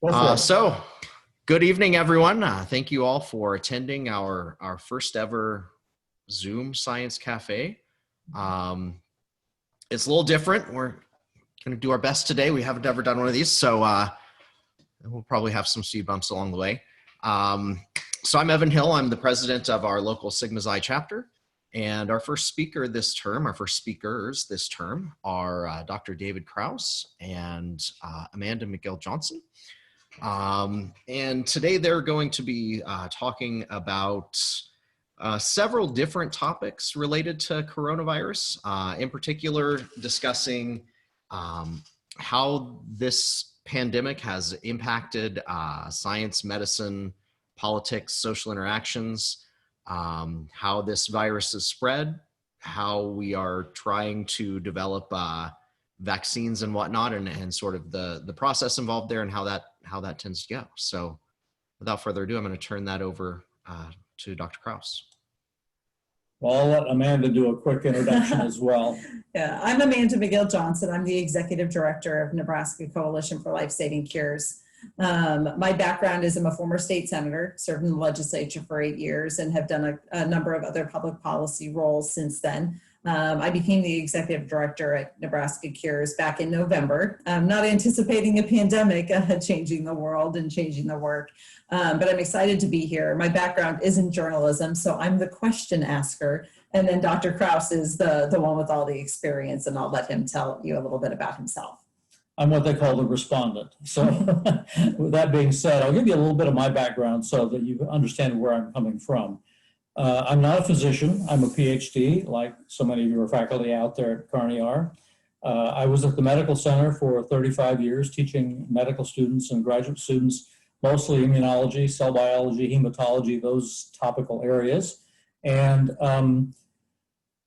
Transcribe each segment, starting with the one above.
Go for it. Good evening, everyone. Thank you all for attending our first ever Zoom Science Cafe. It's a little different. We're going to do our best today. We haven't ever done one of these, so we'll probably have some speed bumps along the way. So I'm Evan Hill. I'm the president of our local SigmaXi chapter. And our first speaker this term, our first speakers this term are Dr. David Crouse and Amanda McGill-Johnson. And today they're going to be talking about several different topics related to coronavirus, in particular discussing how this pandemic has impacted science, medicine, politics, social interactions, how this virus is spread, how we are trying to develop vaccines and whatnot, and sort of the process involved there and how that tends to go. So without further ado, I'm going to turn that over to Dr. Crouse. Well, I'll let Amanda do a quick introduction as well. Yeah, I'm Amanda McGill-Johnson. I'm the Executive Director of Nebraska Coalition for Life-Saving Cures. My background is I'm a former state senator, served in the legislature for 8 years, and have done a number of other public policy roles since then. I became the executive director at Nebraska Cures back in November, not anticipating a pandemic changing the world and changing the work, but I'm excited to be here. My background is in journalism, so I'm the question asker, and then Dr. Crouse is the one with all the experience, and I'll let him tell you a little bit about himself. I'm what they call the respondent. So with that being said, I'll give you a little bit of my background so that you understand where I'm coming from. I'm not a physician. I'm a PhD, like so many of your faculty out there at Kearney are. I was at the medical center for 35 years, teaching medical students and graduate students, mostly immunology, cell biology, hematology, those topical areas. And I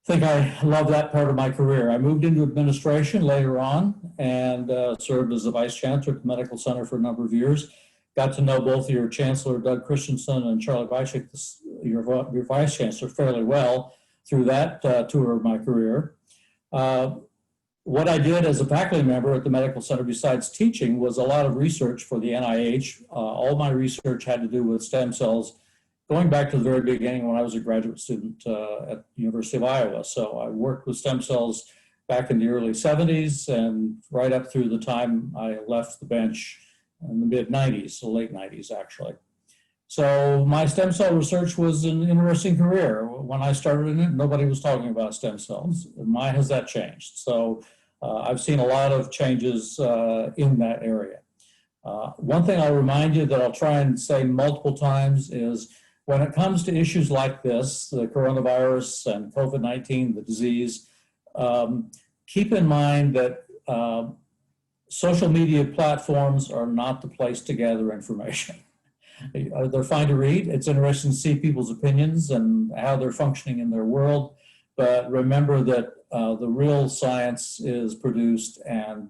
think I love that part of my career. I moved into administration later on and served as the vice chancellor at the medical center for a number of years. Got to know both your chancellor, Doug Christensen, and Charlie Weishik, your vice chancellor, fairly well through that tour of my career. What I did as a faculty member at the medical center, besides teaching, was a lot of research for the NIH. All my research had to do with stem cells, going back to the very beginning when I was a graduate student at the University of Iowa. So I worked with stem cells back in the early 70s and right up through the time I left the bench in the mid-90s, the late 90s actually. So my stem cell research was an interesting career. When I started in it, nobody was talking about stem cells. Mine has that changed. So I've seen a lot of changes in that area. One thing I'll remind you that I'll try and say multiple times is when it comes to issues like this, the coronavirus and COVID-19, the disease, keep in mind that social media platforms are not the place to gather information. They're fine to read. It's interesting to see people's opinions and how they're functioning in their world. But remember that the real science is produced and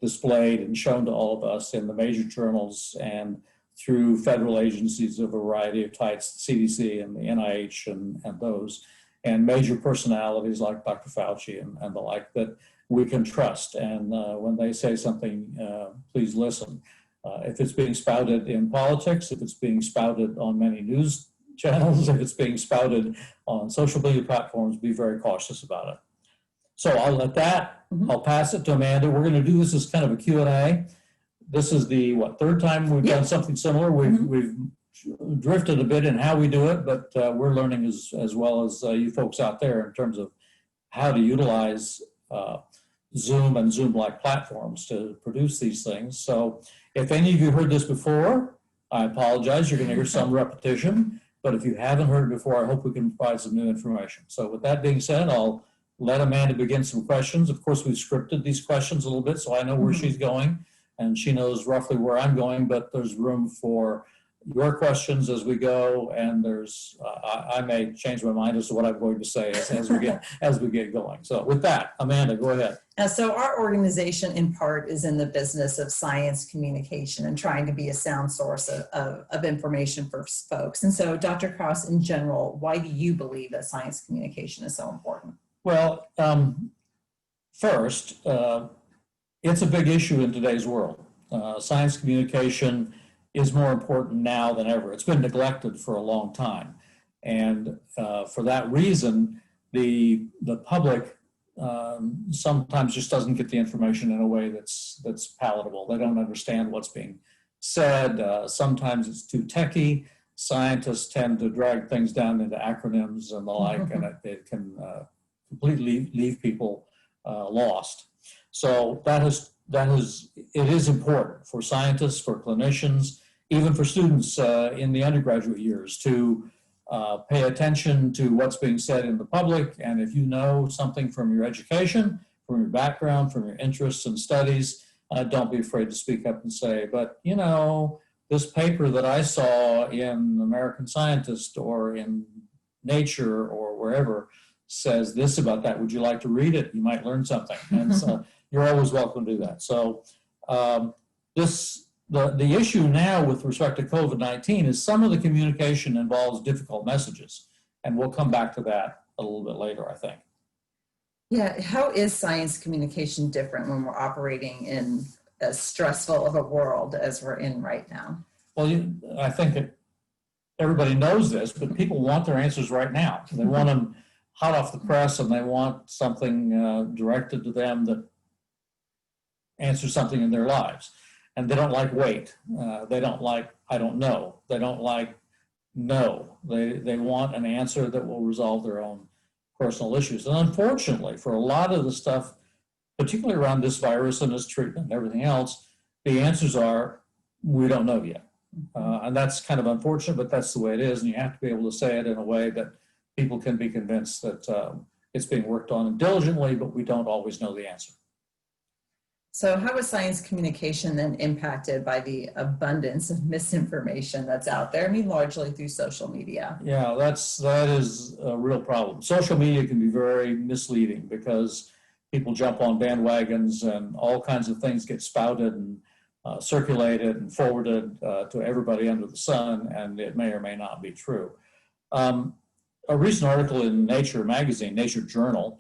displayed and shown to all of us in the major journals and through federal agencies of a variety of types, CDC and the NIH and those, and major personalities like Dr. Fauci and the like that we can trust. And when they say something, please listen. If it's being spouted in politics, if it's being spouted on many news channels, if it's being spouted on social media platforms, be very cautious about it. So I'll let that, I'll pass it to Amanda. We're going to do this as kind of a Q&A. This is the, third time we've done something similar. We've drifted a bit in how we do it, but we're learning as well as you folks out there in terms of how to utilize Zoom and Zoom-like platforms to produce these things. So if any of you heard this before, I apologize. You're going to hear some repetition, but if you haven't heard it before, I hope we can provide some new information. So with that being said, I'll let Amanda begin some questions. Of course, we've scripted these questions a little bit, so I know where she's going. And she knows roughly where I'm going, but there's room for your questions as we go, and there's I may change my mind as to what I'm going to say as we get going. So with that, Amanda, go ahead. So our organization in part is in the business of science communication and trying to be a sound source of information for folks. And so Dr. Crouse, in general, why do you believe that science communication is so important? Well, first, it's a big issue in today's world. Science communication is more important now than ever. It's been neglected for a long time. And for that reason, the public sometimes just doesn't get the information in a way that's palatable. They don't understand what's being said. Sometimes it's too techy. Scientists tend to drag things down into acronyms and the like, and it can completely leave people lost. So it is important for scientists, for clinicians, even for students in the undergraduate years to pay attention to what's being said in the public. And if you know something from your education, from your background, from your interests and studies, don't be afraid to speak up and say, but you know, this paper that I saw in American Scientist or in Nature or wherever says this about that. Would you like to read it? You might learn something. And so you're always welcome to do that. So the issue now with respect to COVID-19 is some of the communication involves difficult messages. And we'll come back to that a little bit later, I think. Yeah, how is science communication different when we're operating in as stressful of a world as we're in right now? Well, I think everybody knows this, but people want their answers right now. They want them hot off the press, and they want something directed to them that answers something in their lives. And they don't like wait. They don't like I don't know. They don't like no. They want an answer that will resolve their own personal issues. And unfortunately, for a lot of the stuff, particularly around this virus and its treatment and everything else, the answers are, we don't know yet. And that's kind of unfortunate, but that's the way it is. And you have to be able to say it in a way that people can be convinced that it's being worked on diligently, but we don't always know the answer. So how is science communication then impacted by the abundance of misinformation that's out there? I mean, largely through social media. Yeah, that is a real problem. Social media can be very misleading because people jump on bandwagons and all kinds of things get spouted and circulated and forwarded to everybody under the sun, and it may or may not be true. A recent article in Nature magazine, Nature Journal,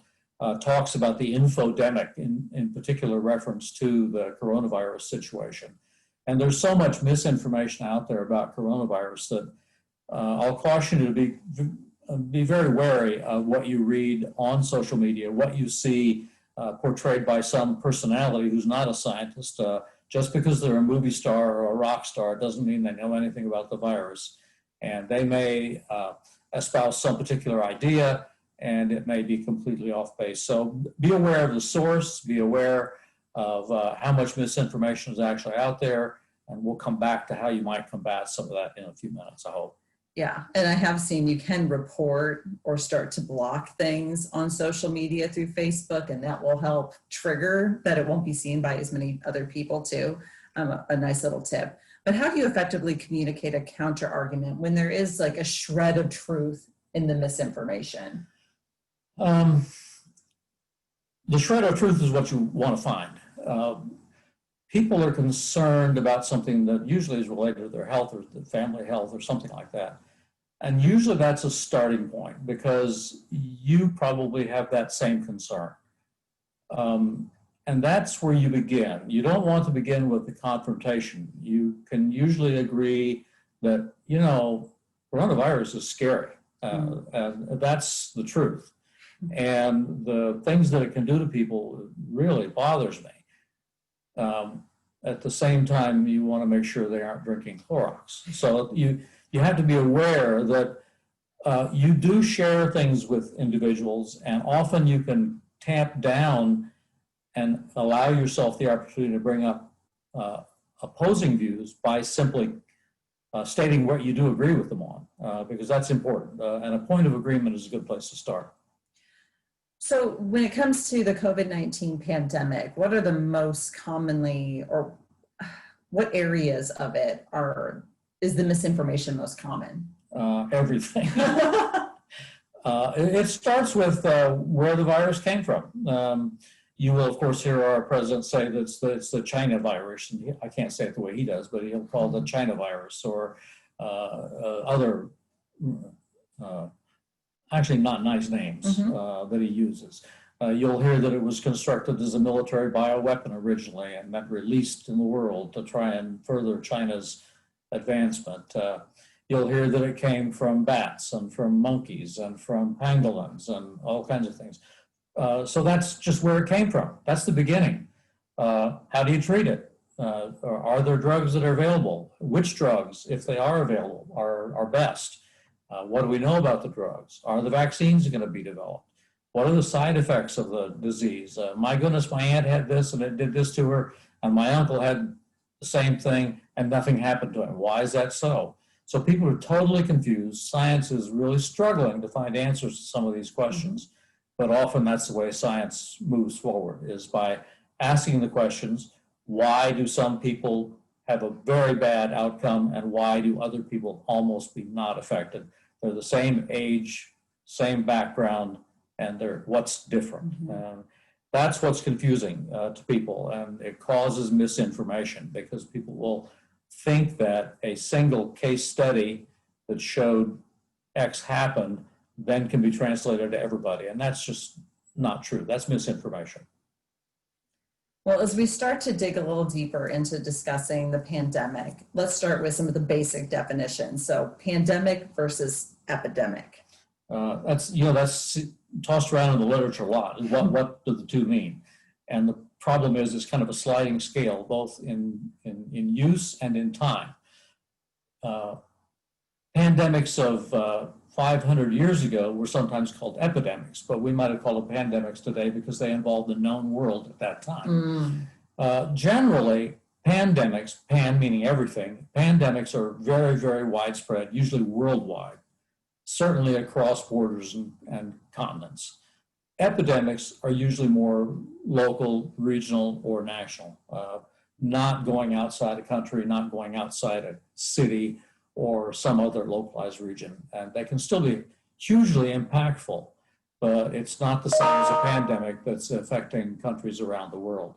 talks about the infodemic, in particular reference to the coronavirus situation. And there's so much misinformation out there about coronavirus that I'll caution you to be very wary of what you read on social media, what you see portrayed by some personality who's not a scientist. Just because they're a movie star or a rock star doesn't mean they know anything about the virus. And they may espouse some particular idea, and it may be completely off base. So be aware of the source, be aware of how much misinformation is actually out there, and we'll come back to how you might combat some of that in a few minutes, I hope. Yeah, and I have seen you can report or start to block things on social media through Facebook, and that will help trigger that it won't be seen by as many other people too. A nice little tip. But how do you effectively communicate a counter argument when there is like a shred of truth in the misinformation? The shred of truth is what you want to find. People are concerned about something that usually is related to their health or their family health or something like that. And usually that's a starting point because you probably have that same concern. And that's where you begin. You don't want to begin with the confrontation. You can usually agree that, you know, coronavirus is scary. And that's the truth. And the things that it can do to people really bothers me. At the same time, you want to make sure they aren't drinking Clorox. So you have to be aware that you do share things with individuals, and often you can tamp down and allow yourself the opportunity to bring up opposing views by simply stating what you do agree with them on, because that's important. And a point of agreement is a good place to start. So when it comes to the COVID-19 pandemic, what are the most commonly, or what areas of it is the misinformation most common? Everything. It starts with where the virus came from. You will, of course, hear our president say that it's the China virus. And I can't say it the way he does, but he'll call it the China virus or other actually not nice names that he uses. You'll hear that it was constructed as a military bioweapon originally and then released in the world to try and further China's advancement. You'll hear that it came from bats and from monkeys and from pangolins and all kinds of things. So that's just where it came from. That's the beginning. How do you treat it? Are there drugs that are available? Which drugs, if they are available, are best? What do we know about the drugs? Are the vaccines going to be developed? What are the side effects of the disease? My goodness, my aunt had this and it did this to her, and my uncle had the same thing and nothing happened to him. Why is that so? So people are totally confused. Science is really struggling to find answers to some of these questions, but often that's the way science moves forward, is by asking the questions, why do some people have a very bad outcome and why do other people almost be not affected? They're the same age, same background, and what's different? That's what's confusing to people, and it causes misinformation because people will think that a single case study that showed X happened then can be translated to everybody, and that's just not true. That's misinformation. Well, as we start to dig a little deeper into discussing the pandemic, let's start with some of the basic definitions. So pandemic versus epidemic. That's tossed around in the literature a lot. What do the two mean? And the problem is it's kind of a sliding scale, both in use and in time. Pandemics of 500 years ago were sometimes called epidemics, but we might have called them pandemics today because they involved the known world at that time. Generally, pandemics, pan meaning everything, pandemics are very, very widespread, usually worldwide, certainly across borders and continents. Epidemics are usually more local, regional, or national, not going outside a country, not going outside a city or some other localized region. And they can still be hugely impactful, but it's not the same as a pandemic that's affecting countries around the world.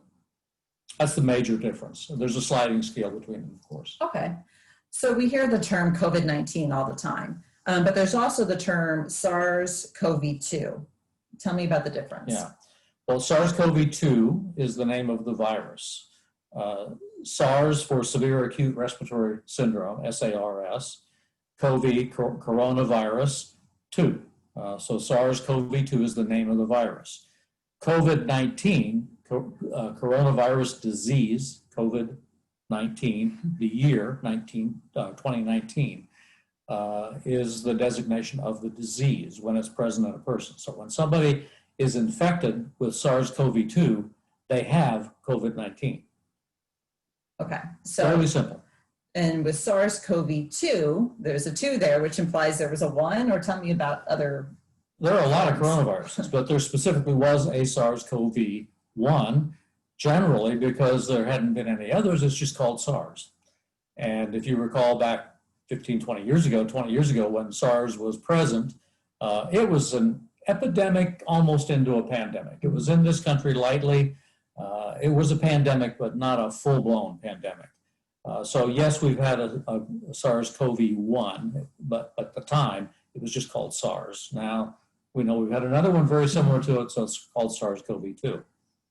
That's the major difference. There's a sliding scale between them, of course. Okay. So we hear the term COVID-19 all the time, but there's also the term SARS-CoV-2. Tell me about the difference. Yeah. Well, SARS-CoV-2 is the name of the virus. SARS for severe acute respiratory syndrome, SARS, coronavirus 2. So SARS-CoV-2 is the name of the virus. COVID-19, coronavirus disease, COVID-19, the year 2019, is the designation of the disease when it's present in a person. So when somebody is infected with SARS-CoV-2, they have COVID-19. Okay, so Fairly simple. And with SARS-CoV-2, there's a 2 there, which implies there was a 1, or tell me about other. There are a lot of coronaviruses, but there specifically was a SARS-CoV-1, generally because there hadn't been any others. It's just called SARS. And if you recall back 15, 20 years ago when SARS was present, it was an epidemic almost into a pandemic. It was in this country lightly. It was a pandemic, but not a full-blown pandemic. So yes, we've had a SARS-CoV-1, but at the time, it was just called SARS. Now, we know we've had another one very similar to it, so it's called SARS-CoV-2.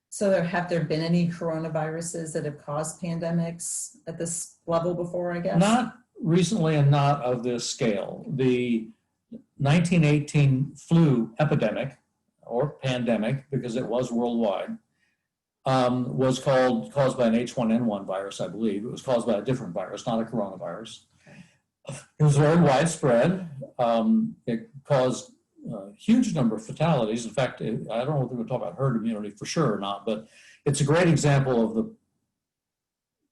So have there been any coronaviruses that have caused pandemics at this level before, I guess? Not recently and not of this scale. The 1918 flu epidemic, or pandemic, because it was worldwide, was caused by an H1N1 virus, I believe. It was caused by a different virus, not a coronavirus. It was very widespread. It caused a huge number of fatalities. In fact, I don't know if we're going to talk about herd immunity for sure or not, but it's a great example of the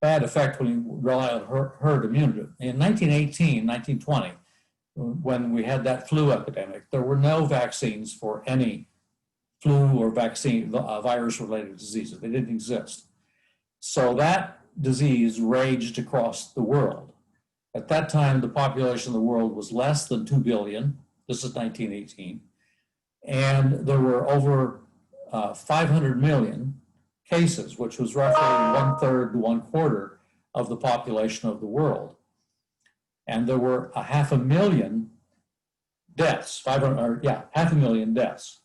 bad effect when you rely on herd immunity. In 1918, 1920, when we had that flu epidemic, there were no vaccines for any flu or vaccine, virus-related diseases. They didn't exist. So that disease raged across the world. At that time, the population of the world was less than 2 billion. This is 1918. And there were over 500 million cases, which was roughly 1/3 to 1/4 of the population of the world. And there were 500,000 deaths, 500,000 deaths.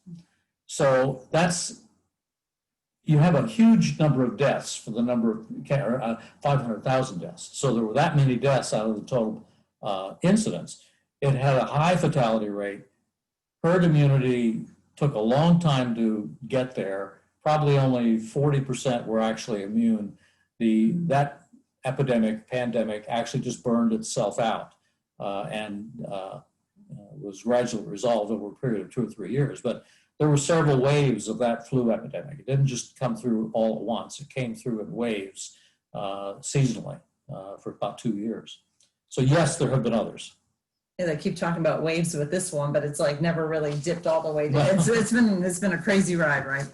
So you have a huge number of deaths for the number of 500,000 deaths. So there were that many deaths out of the total incidents. It had a high fatality rate. Herd immunity took a long time to get there. Probably only 40% were actually immune. That pandemic actually just burned itself out and was gradually resolved over a period of 2 or 3 years. But there were several waves of that flu epidemic. It didn't just come through all at once. It came through in waves seasonally for about 2 years. So yes, there have been others. Yeah, they keep talking about waves with this one, but it's like never really dipped all the way down. It's been a crazy ride, right?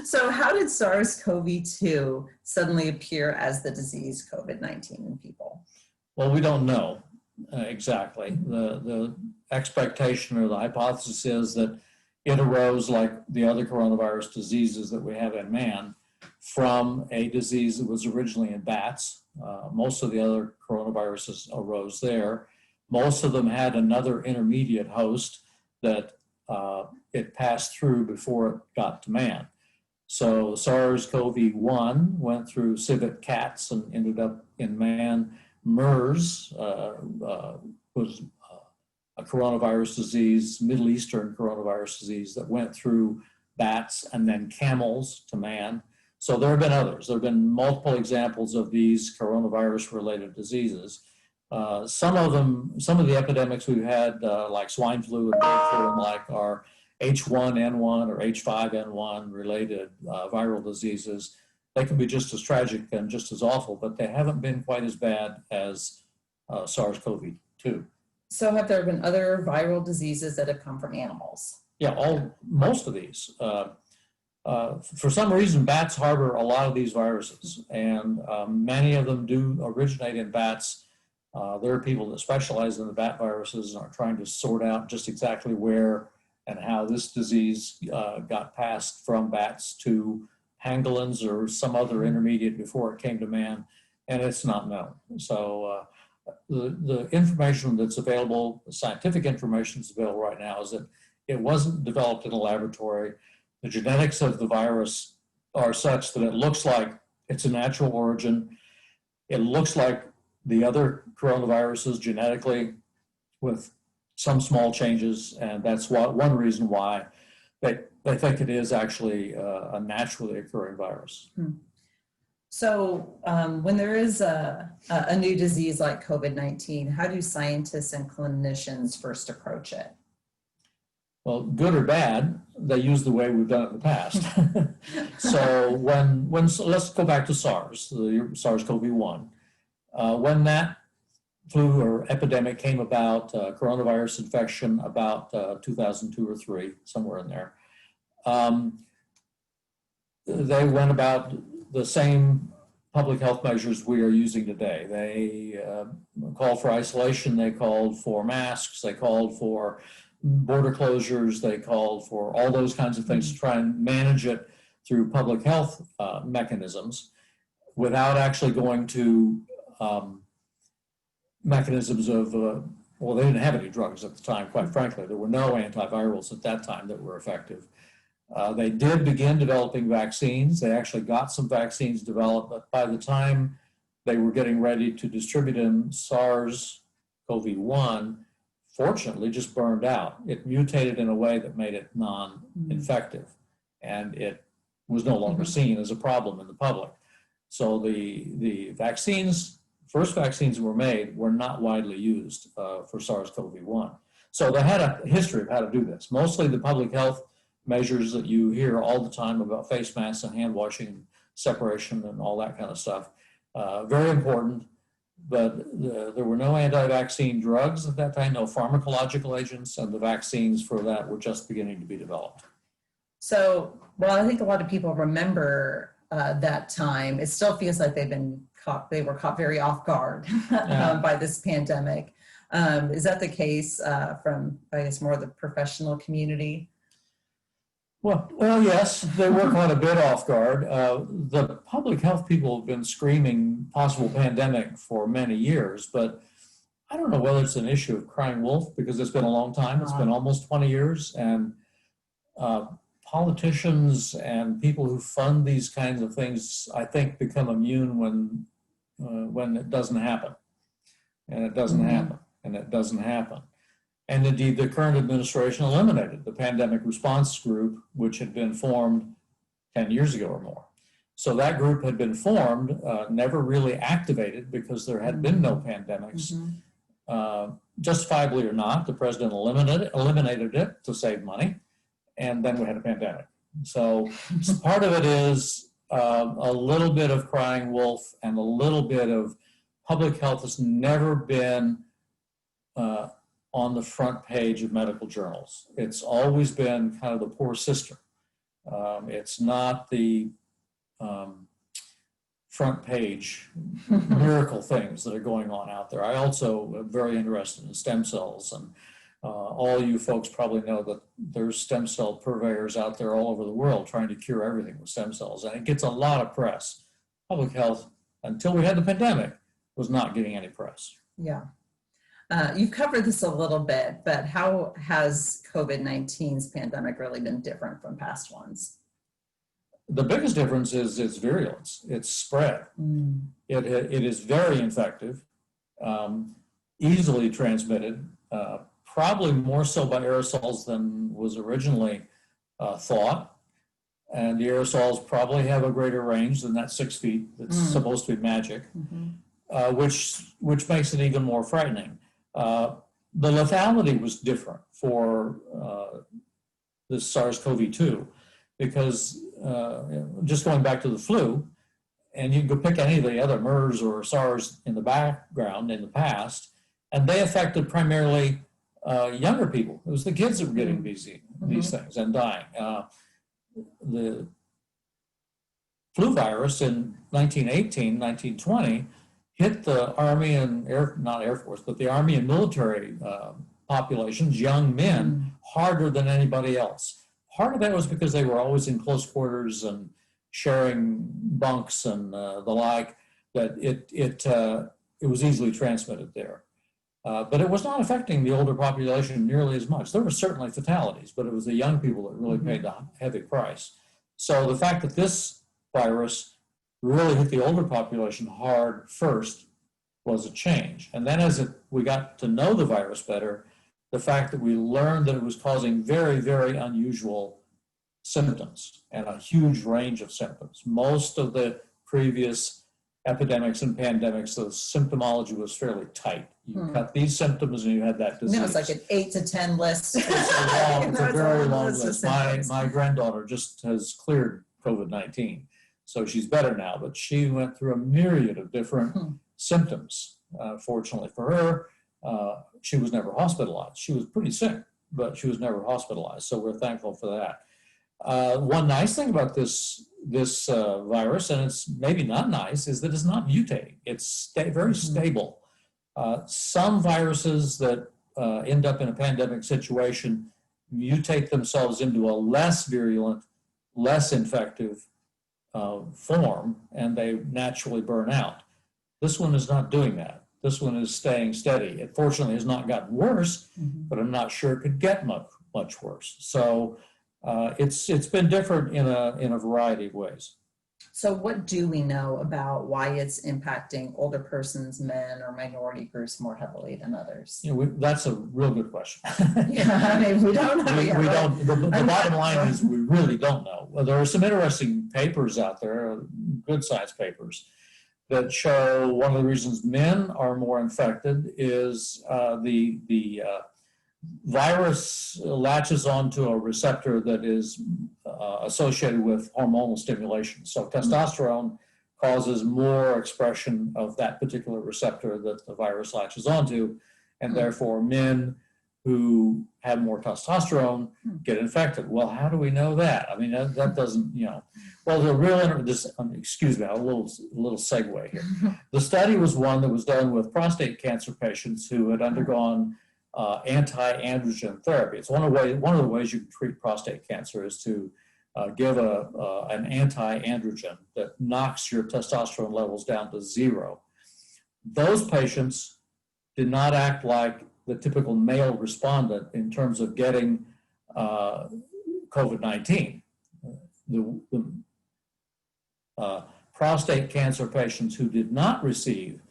So how did SARS-CoV-2 suddenly appear as the disease COVID-19 in people? Well, we don't know exactly. The expectation or the hypothesis is that it arose like the other coronavirus diseases that we have in man from a disease that was originally in bats. Most of the other coronaviruses arose there. Most of them had another intermediate host that it passed through before it got to man. So SARS-CoV-1 went through civet cats and ended up in man. MERS was a coronavirus disease, Middle Eastern coronavirus disease that went through bats and then camels to man. So there have been others. There have been multiple examples of these coronavirus-related diseases. Some of the epidemics we've had, like swine flu and bird flu and like, are H1N1 or H5N1 related viral diseases. They can be just as tragic and just as awful, but they haven't been quite as bad as SARS-CoV-2. So have there been other viral diseases that have come from animals? Yeah, most of these. For some reason, bats harbor a lot of these viruses, and many of them do originate in bats. There are people that specialize in the bat viruses and are trying to sort out just exactly where and how this disease got passed from bats to pangolins or some other intermediate before it came to man, and it's not known. So the information that's available, the scientific information that's available right now, is that it wasn't developed in a laboratory. The genetics of the virus are such that it looks like it's a natural origin. It looks like the other coronaviruses genetically with some small changes, and that's one reason why they think it is actually a naturally occurring virus. So when there is a new disease like COVID-19, how do scientists and clinicians first approach it? Well, good or bad, they use the way we've done it in the past. So let's go back to SARS, the SARS-CoV-1. When that flu or epidemic came about, coronavirus infection about 2002 or 3, somewhere in there, they went about the same public health measures we are using today. They called for isolation, they called for masks, they called for border closures, they called for all those kinds of things to try and manage it through public health mechanisms without actually going to mechanisms of, well, they didn't have any drugs at the time, quite frankly. There were no antivirals at that time that were effective. They did begin developing vaccines. They actually got some vaccines developed, but by the time they were getting ready to distribute them, SARS-CoV-1 fortunately just burned out. It mutated in a way that made it non-infective, and it was no longer seen as a problem in the public. So the first vaccines that were made were not widely used for SARS-CoV-1. So they had a history of how to do this. Mostly the public health measures that you hear all the time about face masks and hand washing, separation, and all that kind of stuff. Very important, but there were no anti-vaccine drugs at that time, no pharmacological agents, and the vaccines for that were just beginning to be developed. So, well, I think a lot of people remember that time. It still feels like they were caught very off guard by this pandemic. Is that the case from, I guess, more of the professional community? Well, yes, they were caught a bit off guard. The public health people have been screaming possible pandemic for many years, but I don't know whether it's an issue of crying wolf because it's been a long time. It's been almost 20 years, and politicians and people who fund these kinds of things, I think, become immune when it doesn't happen. And it doesn't happen, and it doesn't happen. And indeed, the current administration eliminated the pandemic response group, which had been formed 10 years ago or more. So that group had been formed, never really activated because there had been no pandemics. Justifiably or not, the president eliminated it to save money, and then we had a pandemic. So part of it is a little bit of crying wolf and a little bit of public health has never been on the front page of medical journals. It's always been kind of the poor sister. It's not the front page miracle things that are going on out there. I also am very interested in stem cells, and all you folks probably know that there's stem cell purveyors out there all over the world trying to cure everything with stem cells, and it gets a lot of press. Public health, until we had the pandemic, was not getting any press. Yeah. You've covered this a little bit, but how has COVID-19's pandemic really been different from past ones? The biggest difference is its virulence, its spread. It is very infective, easily transmitted, probably more so by aerosols than was originally thought. And the aerosols probably have a greater range than that 6 feet that's supposed to be magic, which makes it even more frightening. The lethality was different for this SARS-CoV-2 because just going back to the flu, and you can go pick any of the other MERS or SARS in the background in the past, and they affected primarily younger people. It was the kids that were getting these things and dying. The flu virus in 1918, 1920 hit the Army and not Air Force, but the Army and military populations, young men, harder than anybody else. Part of that was because they were always in close quarters and sharing bunks and the like, that it was easily transmitted there. But it was not affecting the older population nearly as much. There were certainly fatalities, but it was the young people that really paid the heavy price. So the fact that this virus really hit the older population hard first was a change. And then as we got to know the virus better, the fact that we learned that it was causing very, very unusual symptoms and a huge range of symptoms. Most of the previous epidemics and pandemics, the symptomology was fairly tight. You cut these symptoms and you had that disease. No, it's like an 8 to 10 list. It's a very long list. My granddaughter just has cleared COVID-19, so she's better now, but she went through a myriad of different symptoms. Fortunately for her, she was never hospitalized. She was pretty sick, but she was never hospitalized, so we're thankful for that. One nice thing about this virus, and it's maybe not nice, is that it's not mutating. It's very stable. Some viruses that end up in a pandemic situation mutate themselves into a less virulent, less infective form, and they naturally burn out. This one is not doing that. This one is staying steady. It fortunately has not gotten worse, but I'm not sure it could get much worse. So it's been different in a variety of ways. So what do we know about why it's impacting older persons, men, or minority groups more heavily than others? That's a real good question. Yeah, I mean, we don't know yet, we don't. The bottom line is we really don't know. Well, there are some interesting papers out there, good science papers, that show one of the reasons men are more infected is the virus latches onto a receptor that is associated with hormonal stimulation. So testosterone causes more expression of that particular receptor that the virus latches onto, and therefore men who have more testosterone get infected. Well, how do we know that? I mean, that doesn't, well, the real, excuse me, a little segue here. The study was one that was done with prostate cancer patients who had undergone anti-androgen therapy. It's one of the ways you can treat prostate cancer is to give an anti-androgen that knocks your testosterone levels down to 0. Those patients did not act like the typical male respondent in terms of getting COVID COVID-19. Prostate cancer patients who did not receive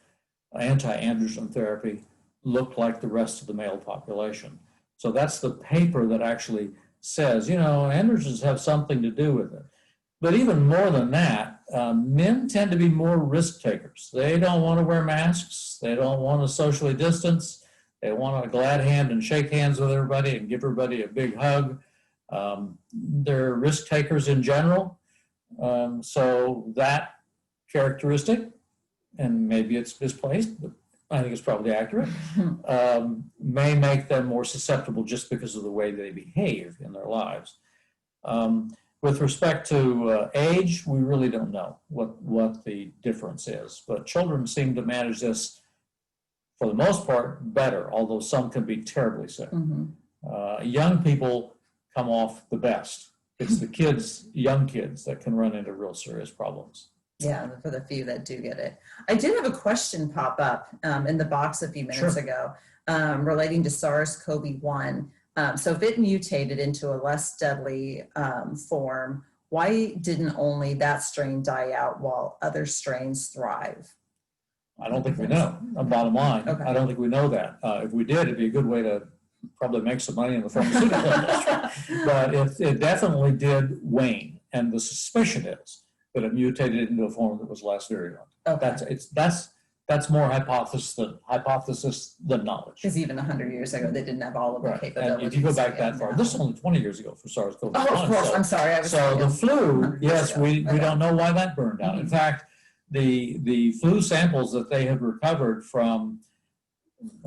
anti-androgen therapy looked like the rest of the male population. So that's the paper that actually says, androgens have something to do with it. But even more than that, men tend to be more risk takers. They don't want to wear masks. They don't want to socially distance. They want to glad hand and shake hands with everybody and give everybody a big hug. They're risk takers in general. So that characteristic, and maybe it's misplaced, but I think it's probably accurate, may make them more susceptible just because of the way they behave in their lives. With respect to age, we really don't know what the difference is, but children seem to manage this, for the most part, better, although some can be terribly sick. Young people come off the best. It's the kids, young kids, that can run into real serious problems. Yeah, for the few that do get it. I did have a question pop up in the box a few minutes ago relating to SARS-CoV-1. So if it mutated into a less deadly form, why didn't only that strain die out while other strains thrive? I don't think we know, bottom line. Okay. I don't think we know that. If we did, it'd be a good way to probably make some money in the pharmaceutical industry. But it definitely did wane. And the suspicion is that it mutated into a form that was less virulent. Okay. That's more hypothesis than knowledge. Because even 100 years ago, they didn't have all of the capabilities. And if you go back that far, this is only 20 years ago for SARS-CoV-1. Oh, of course. I'm sorry. So the flu, yes, we don't know why that burned out. In fact, the flu samples that they have recovered from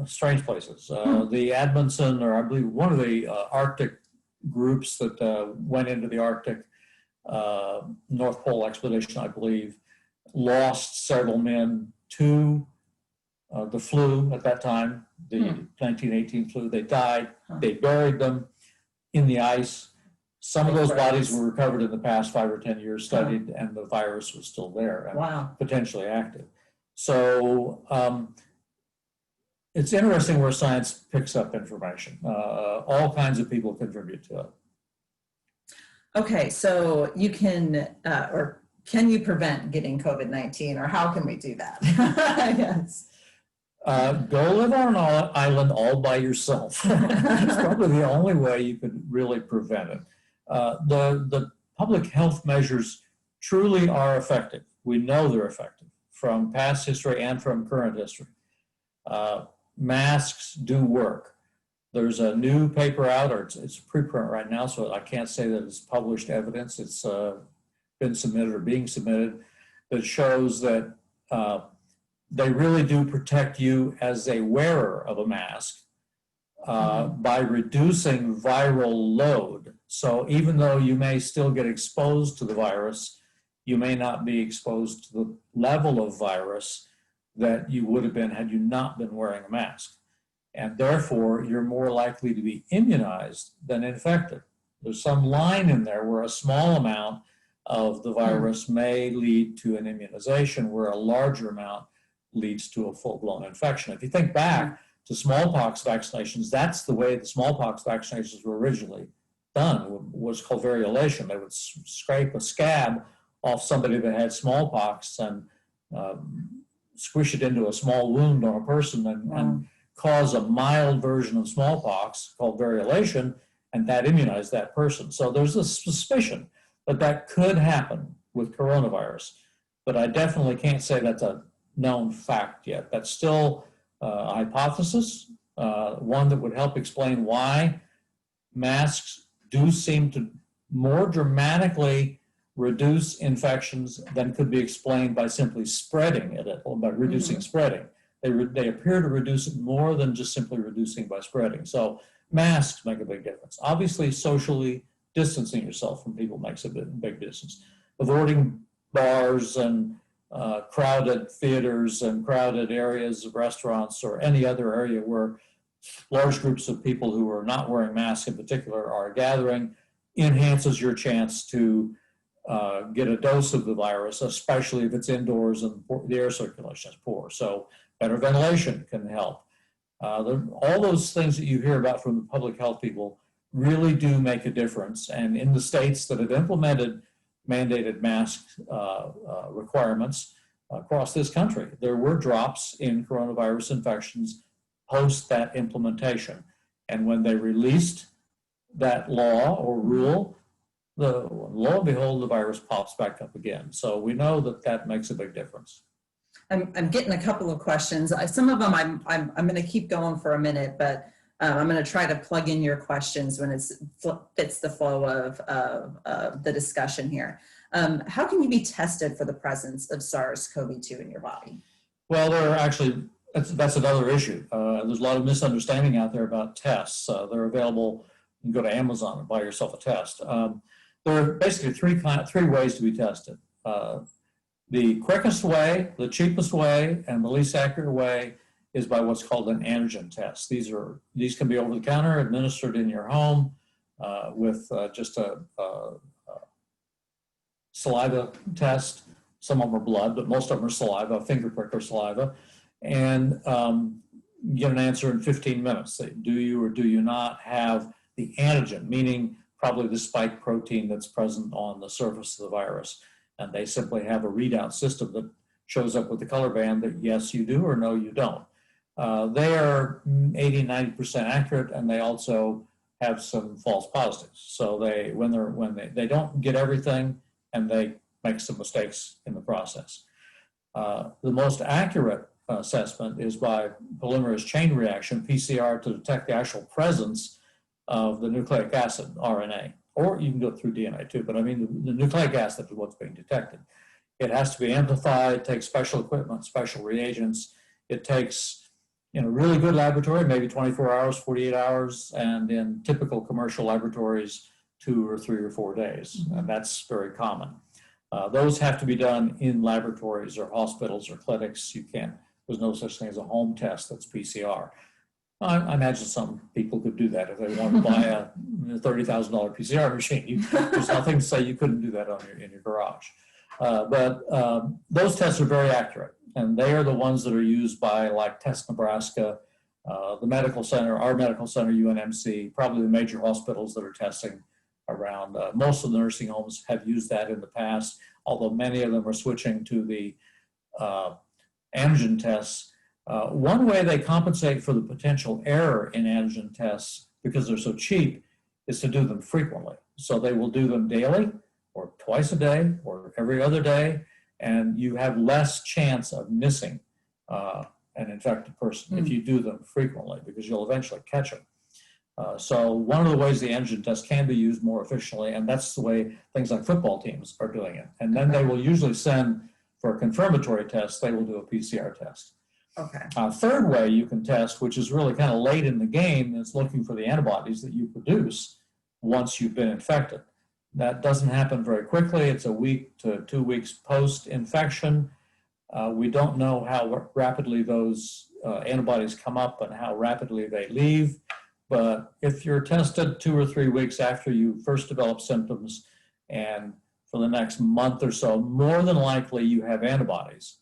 strange places, the Amundsen, or I believe one of the Arctic groups that went into the Arctic North Pole expedition, I believe, lost several men to the flu at that time, the 1918 flu. They died. They buried them in the ice. Some of those bodies were recovered in the past 5 or 10 years, studied, and the virus was still there and potentially active. So it's interesting where science picks up information. All kinds of people contribute to it. Okay, so you can, or can you prevent getting COVID-19, or how can we do that? Yes. Go live on an island all by yourself. It's probably the only way you could really prevent it. The public health measures truly are effective. We know they're effective from past history and from current history. Masks do work. There's a new paper out, or it's a preprint right now, so I can't say that it's published evidence. It's been submitted or being submitted, that shows that they really do protect you as a wearer of a mask by reducing viral load. So even though you may still get exposed to the virus, you may not be exposed to the level of virus that you would have been had you not been wearing a mask. And therefore, you're more likely to be immunized than infected. There's some line in there where a small amount of the virus may lead to an immunization, where a larger amount leads to a full-blown infection. If you think back to smallpox vaccinations, that's the way the smallpox vaccinations were originally done, was called variolation. They would scrape a scab off somebody that had smallpox and squish it into a small wound on a person and cause a mild version of smallpox called variolation, and that immunized that person. So there's a suspicion that could happen with coronavirus, but I definitely can't say that's a known fact yet. That's still a hypothesis, one that would help explain why masks do seem to more dramatically reduce infections than could be explained by simply spreading it, or by reducing spreading. They appear to reduce it more than just simply reducing by spreading. So masks make a big difference. Obviously, socially distancing yourself from people makes a big difference. Avoiding bars and crowded theaters and crowded areas of restaurants or any other area where large groups of people who are not wearing masks in particular are gathering enhances your chance to get a dose of the virus, especially if it's indoors and the air circulation is poor. So better ventilation can help. All those things that you hear about from the public health people really do make a difference. And in the states that have implemented mandated mask requirements across this country, there were drops in coronavirus infections post that implementation. And when they released that law or rule, lo and behold, the virus pops back up again. So we know that that makes a big difference. I'm getting a couple of questions. Some of them I'm going to keep going for a minute, but I'm going to try to plug in your questions when it fits the flow of the discussion here. How can you be tested for the presence of SARS-CoV-2 in your body? Well, there are actually, that's another issue. There's a lot of misunderstanding out there about tests. They're available. You can go to Amazon and buy yourself a test. There are basically three ways to be tested. The quickest way, the cheapest way, and the least accurate way is by what's called an antigen test. These can be over the counter, administered in your home with just a saliva test. Some of them are blood, but most of them are saliva, finger prick or saliva. And you get an answer in 15 minutes. Say, do you or do you not have the antigen, meaning probably the spike protein that's present on the surface of the virus. And they simply have a readout system that shows up with the color band that yes, you do or no, you don't. They are 80, 90% accurate, and they also have some false positives. So when they don't get everything, and they make some mistakes in the process. The most accurate assessment is by polymerase chain reaction, PCR, to detect the actual presence of the nucleic acid, RNA. Or you can do it through DNA too, but I mean the nucleic acid is what's being detected. It has to be amplified, takes special equipment, special reagents. It takes, really good laboratory, maybe 24 hours, 48 hours, and in typical commercial laboratories, 2 or 3 or 4 days, and that's very common. Those have to be done in laboratories or hospitals or clinics. There's no such thing as a home test that's PCR. I imagine some people could do that if they wanted to buy a $30,000 PCR machine. There's nothing to say you couldn't do that in your garage. But those tests are very accurate, and they are the ones that are used by like Test Nebraska, the medical center, our medical center, UNMC, probably the major hospitals that are testing around. Most of the nursing homes have used that in the past, although many of them are switching to the antigen tests. One way they compensate for the potential error in antigen tests, because they're so cheap, is to do them frequently. So they will do them daily or twice a day or every other day, and you have less chance of missing an infected person if you do them frequently, because you'll eventually catch them. So one of the ways the antigen test can be used more efficiently, and that's the way things like football teams are doing it. And then they will usually send for a confirmatory test, they will do a PCR test. Okay. Third way you can test, which is really kind of late in the game, is looking for the antibodies that you produce once you've been infected. That doesn't happen very quickly. It's a week to 2 weeks post-infection. We don't know how rapidly those antibodies come up and how rapidly they leave. But if you're tested 2 or 3 weeks after you first develop symptoms, and for the next month or so, more than likely you have antibodies.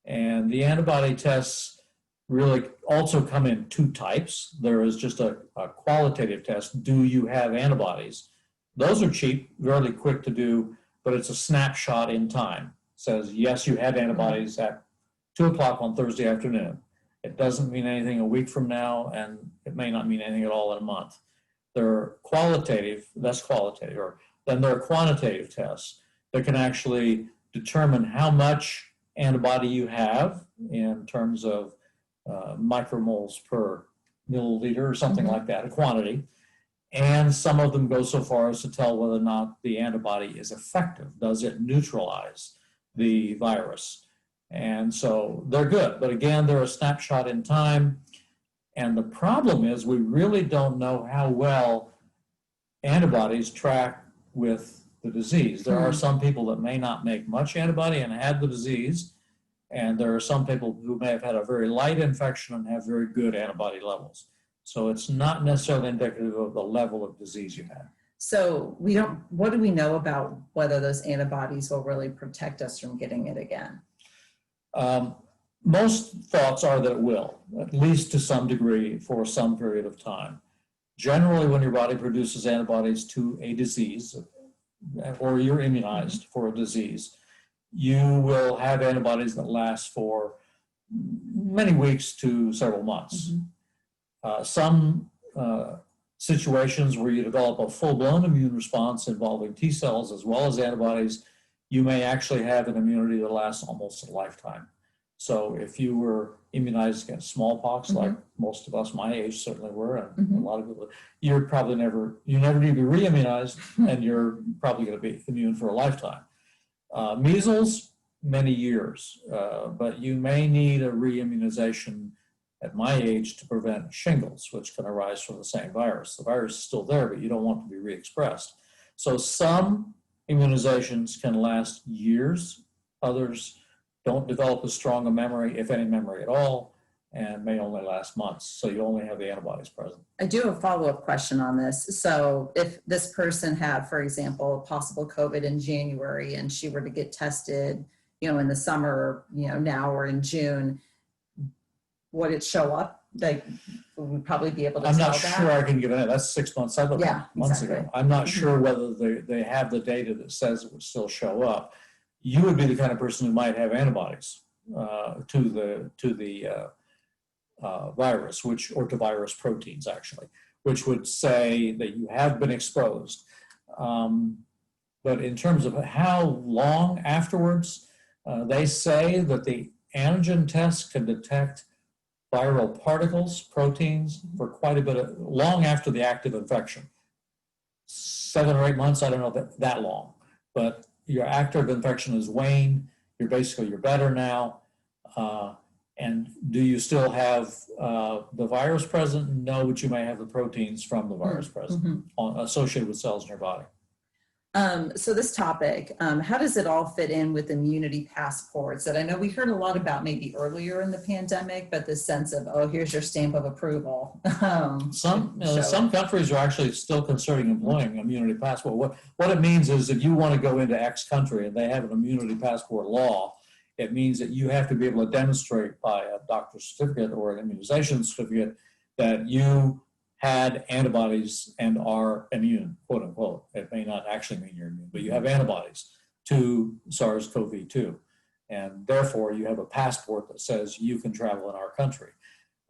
And the antibody tests really also come in 2 types. There is just a qualitative test. Do you have antibodies? Those are cheap, really quick to do, but it's a snapshot in time. It says, yes, you had antibodies at 2 o'clock on Thursday afternoon. It doesn't mean anything a week from now, and it may not mean anything at all in a month. They're qualitative, that's qualitative, or then there are quantitative tests that can actually determine how much antibody you have in terms of micromoles per milliliter or something like that, a quantity. And some of them go so far as to tell whether or not the antibody is effective. Does it neutralize the virus? And so they're good, but again, they're a snapshot in time. And the problem is we really don't know how well antibodies track with the disease. There are some people that may not make much antibody and had the disease, and there are some people who may have had a very light infection and have very good antibody levels. So it's not necessarily indicative of the level of disease you had. So what do we know about whether those antibodies will really protect us from getting it again? Most thoughts are that it will, at least to some degree for some period of time. generally when your body produces antibodies to a disease, or you're immunized for a disease, you will have antibodies that last for many weeks to several months. Some situations where you develop a full-blown immune response involving T cells as well as antibodies, you may actually have an immunity that lasts almost a lifetime. So if you were immunized against smallpox, like most of us my age certainly were, and a lot of people, you never need to be re-immunized, and you're probably going to be immune for a lifetime. Measles, many years, but you may need a re-immunization at my age to prevent shingles, which can arise from the same virus. The virus is still there, but you don't want to be re-expressed. So some immunizations can last years, others don't develop as strong a memory, if any memory at all, and may only last months. So you only have the antibodies present. I do have a follow-up question on this. So if this person had, for example, possible COVID in January and she were to get tested, in the summer, now or in June, would it show up? Like, we'd probably be able to I'm tell not that? sure I can give it. That's 6 months. I looked months exactly. ago. I'm not sure whether they have the data that says it would still show up. You would be the kind of person who might have antibodies to the virus, or to virus proteins actually, which would say that you have been exposed. But in terms of how long afterwards, they say that the antigen test can detect viral particles, proteins, for quite a bit long after the active infection. 7 or 8 months, I don't know that long, but your active infection has waned. You're better now. And do you still have the virus present? No, but you may have the proteins from the virus present associated with cells in your body. So this topic, how does it all fit in with immunity passports that I know we heard a lot about maybe earlier in the pandemic, but the sense of, oh, here's your stamp of approval. Some countries are actually still considering employing immunity passport. What it means is if you want to go into X country and they have an immunity passport law, it means that you have to be able to demonstrate by a doctor's certificate or an immunization certificate that you had antibodies and are immune, quote unquote. It may not actually mean you're immune, but you have antibodies to SARS-CoV-2. And therefore you have a passport that says you can travel in our country.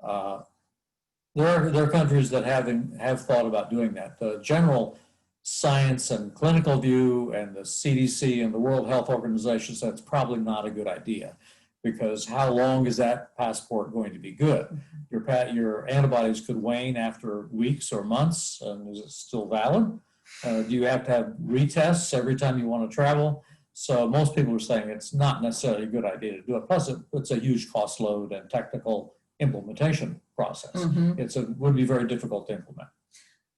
There are countries that have thought about doing that. The general science and clinical view and the CDC and the World Health Organization says it's probably not a good idea, because how long is that passport going to be good? Your antibodies could wane after weeks or months, and is it still valid? Do you have to have retests every time you want to travel? So most people are saying it's not necessarily a good idea to do it. Plus, it's a huge cost load and technical implementation process. It would be very difficult to implement.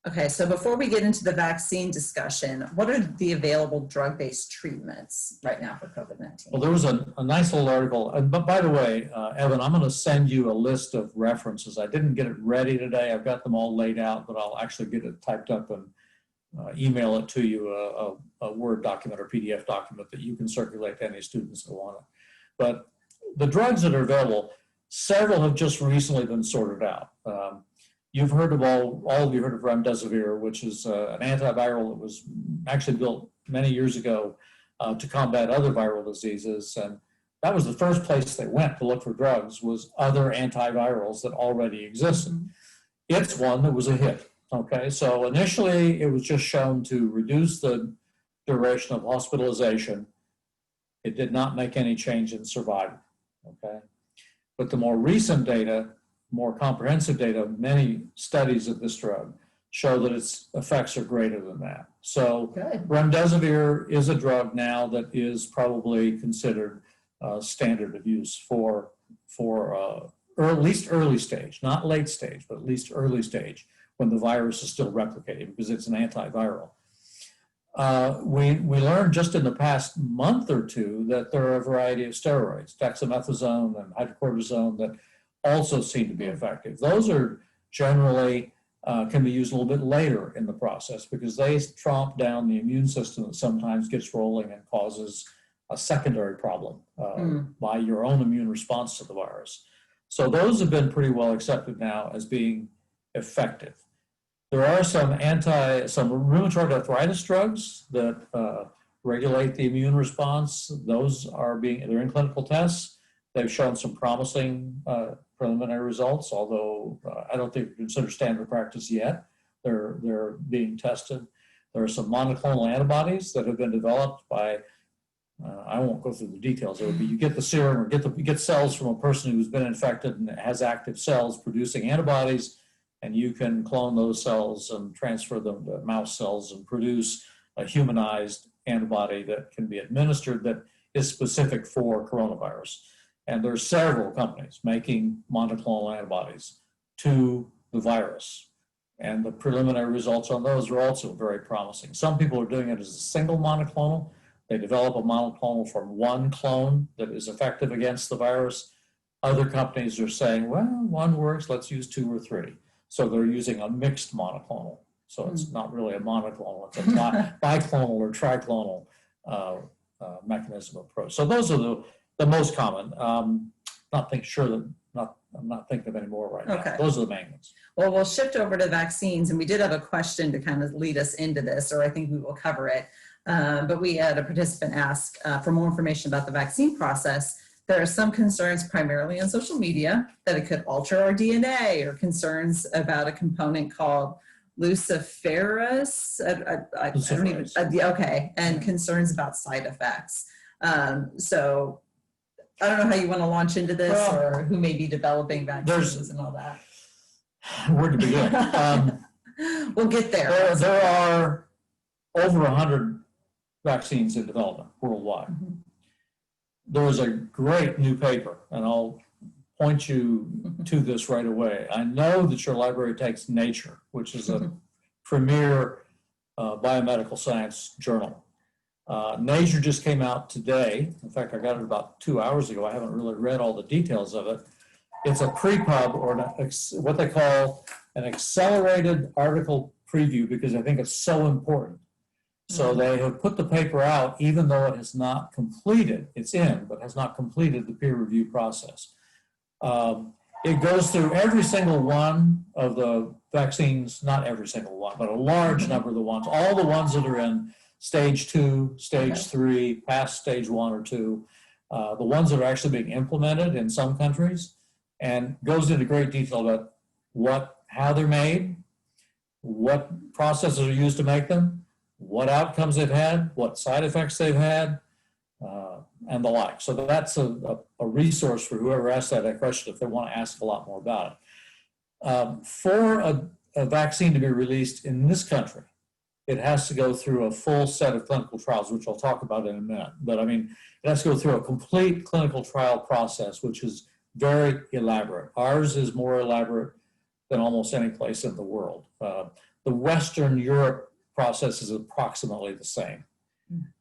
Okay, so before we get into the vaccine discussion, what are the available drug-based treatments right now for COVID-19? Well, there was a nice little article, but by the way, Evan, I'm going to send you a list of references. I didn't get it ready today. I've got them all laid out, but I'll actually get it typed up and email it to you, a Word document or PDF document that you can circulate to any students that want it. But the drugs that are available, several have just recently been sorted out. You've heard of all of you heard of remdesivir, which is an antiviral that was actually built many years ago to combat other viral diseases. And that was the first place they went to look for drugs, was other antivirals that already existed. It's one that was a hit. Okay, so initially it was just shown to reduce the duration of hospitalization. It did not make any change in survival. Okay, but the more recent data, more comprehensive data, many studies of this drug show that its effects are greater than that. So remdesivir is a drug now that is probably considered standard of use for at least early stage, not late stage, but at least early stage when the virus is still replicating, because it's an antiviral. We learned just in the past month or two that there are a variety of steroids, dexamethasone and hydrocortisone, that also seem to be effective. Those are generally can be used a little bit later in the process because they tromp down the immune system that sometimes gets rolling and causes a secondary problem by your own immune response to the virus. So those have been pretty well accepted now as being effective. There are some rheumatoid arthritis drugs that regulate the immune response. Those they're in clinical tests. They've shown some promising preliminary results, although I don't think they're considered standard practice yet. They're being tested. There are some monoclonal antibodies that have been developed by, I won't go through the details of it, but you get the serum or you get cells from a person who's been infected and has active cells producing antibodies, and you can clone those cells and transfer them to mouse cells and produce a humanized antibody that can be administered that is specific for coronavirus. And there's several companies making monoclonal antibodies to the virus. And the preliminary results on those are also very promising. Some people are doing it as a single monoclonal. They develop a monoclonal from one clone that is effective against the virus. Other companies are saying, well, one works, let's use 2 or 3. So they're using a mixed monoclonal. So it's not really a monoclonal, it's a biclonal or triclonal mechanism approach. So those are the most common. I'm not thinking of any more right now. Those are the main ones. Well, we'll shift over to vaccines, and we did have a question to kind of lead us into this, or I think we will cover it. But we had a participant ask for more information about the vaccine process. There are some concerns primarily on social media that it could alter our DNA, or concerns about a component called luciferase. And concerns about side effects. So I don't know how you want to launch into this, or who may be developing vaccines and all that. Where to begin? We'll get there. There are over 100 vaccines in development worldwide. Mm-hmm. There is a great new paper, and I'll point you to this right away. I know that your library takes Nature, which is a premier biomedical science journal. Nature just came out today. In fact, I got it about 2 hours ago. I haven't really read all the details of it. It's a pre-pub, or what they call an accelerated article preview, because I think it's so important. So they have put the paper out, even though it has not completed, it's in, but has not completed the peer review process. It goes through every single one of the vaccines, not every single one, but a large number of the ones, all the ones that are in stage 2, stage 3, past stage 1 or 2, the ones that are actually being implemented in some countries, and goes into great detail about how they're made, what processes are used to make them, what outcomes they've had, what side effects they've had, and the like. So that's a resource for whoever asks that question if they want to ask a lot more about it. For a vaccine to be released in this country, it has to go through a full set of clinical trials, which I'll talk about in a minute. But I mean, it has to go through a complete clinical trial process, which is very elaborate. Ours is more elaborate than almost any place in the world. The Western Europe process is approximately the same.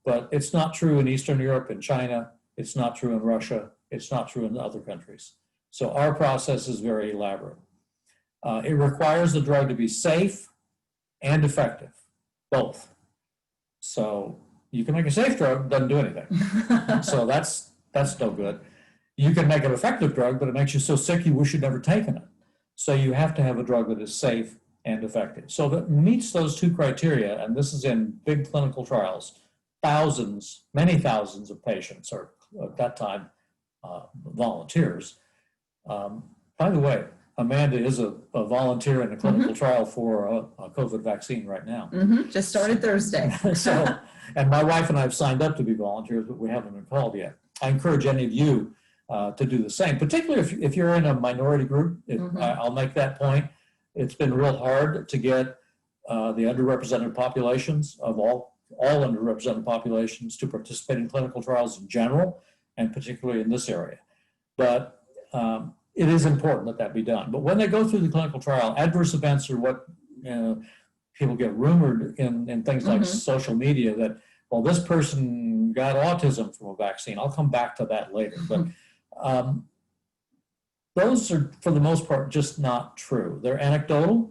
But it's not true in Eastern Europe and China. It's not true in Russia. It's not true in other countries. So our process is very elaborate. It requires the drug to be safe and effective, both. So you can make a safe drug, doesn't do anything. So that's no good. You can make an effective drug, but it makes you so sick you wish you'd never taken it. So you have to have a drug that is safe and effective. So that meets those two criteria, and this is in big clinical trials, many thousands of patients, or at that time, volunteers. By the way, Amanda is a volunteer in a clinical trial for a COVID vaccine right now. Just started Thursday. So, and my wife and I have signed up to be volunteers, but we haven't been called yet. I encourage any of you to do the same, particularly if you're in a minority group. I'll make that point. It's been real hard to get the underrepresented populations of all underrepresented populations to participate in clinical trials in general, and particularly in this area. But it is important that be done. But when they go through the clinical trial, adverse events are what people get rumored in things like social media that, well, this person got autism from a vaccine. I'll come back to that later. But those are, for the most part, just not true. They're anecdotal.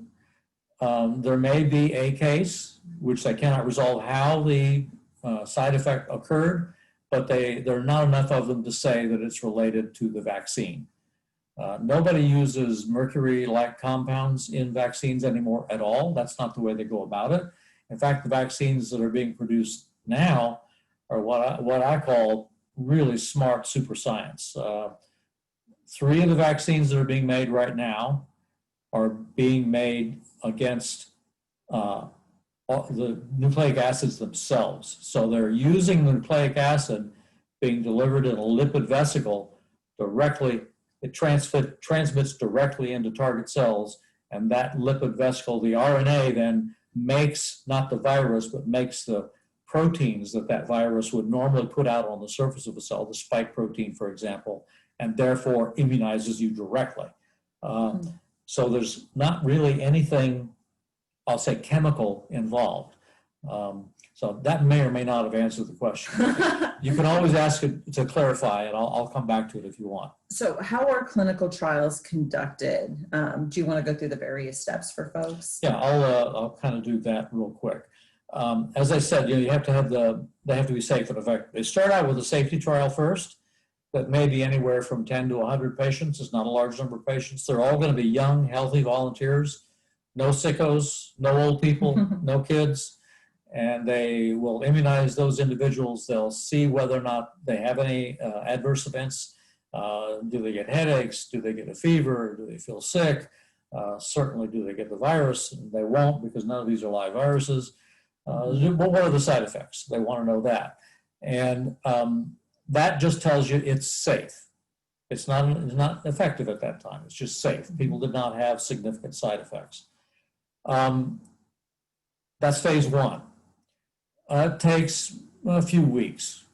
There may be a case which they cannot resolve how the side effect occurred, but there are not enough of them to say that it's related to the vaccine. Nobody uses mercury-like compounds in vaccines anymore at all. That's not the way they go about it. In fact, the vaccines that are being produced now are what I call really smart super science. 3 of the vaccines that are being made right now are being made against the nucleic acids themselves. So they're using the nucleic acid being delivered in a lipid vesicle directly. It transmits directly into target cells, and that lipid vesicle, the RNA, then makes, not the virus, but makes the proteins that virus would normally put out on the surface of a cell, the spike protein, for example, and therefore immunizes you directly. So there's not really anything, I'll say, chemical involved. So that may or may not have answered the question. You can always ask it to clarify, and I'll come back to it if you want. So how are clinical trials conducted? Do you want to go through the various steps for folks? Yeah, I'll kind of do that real quick. As I said, you have to have they have to be safe and effective. They start out with a safety trial first, that may be anywhere from 10 to 100 patients. It's not a large number of patients. They're all going to be young, healthy volunteers, no sickos, no old people, no kids. And they will immunize those individuals. They'll see whether or not they have any adverse events. Do they get headaches? Do they get a fever? Do they feel sick? Certainly, do they get the virus? They won't, because none of these are live viruses. What are the side effects? They want to know that. And that just tells you it's safe. It's not effective at that time. It's just safe. People did not have significant side effects. That's phase 1. It takes a few weeks,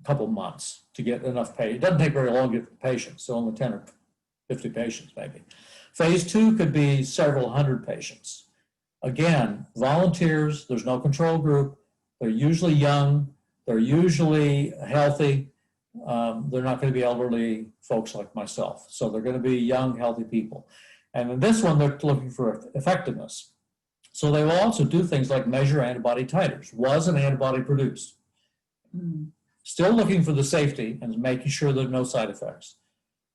a couple months to get enough patients. It doesn't take very long to get the patients, so only 10 or 50 patients maybe. Phase 2 could be several hundred patients. Again, volunteers, there's no control group. They're usually young. They're usually healthy. They're not going to be elderly folks like myself. So they're going to be young, healthy people. And in this one, they're looking for effectiveness. So they will also do things like measure antibody titers. Was an antibody produced? Still looking for the safety and making sure there are no side effects.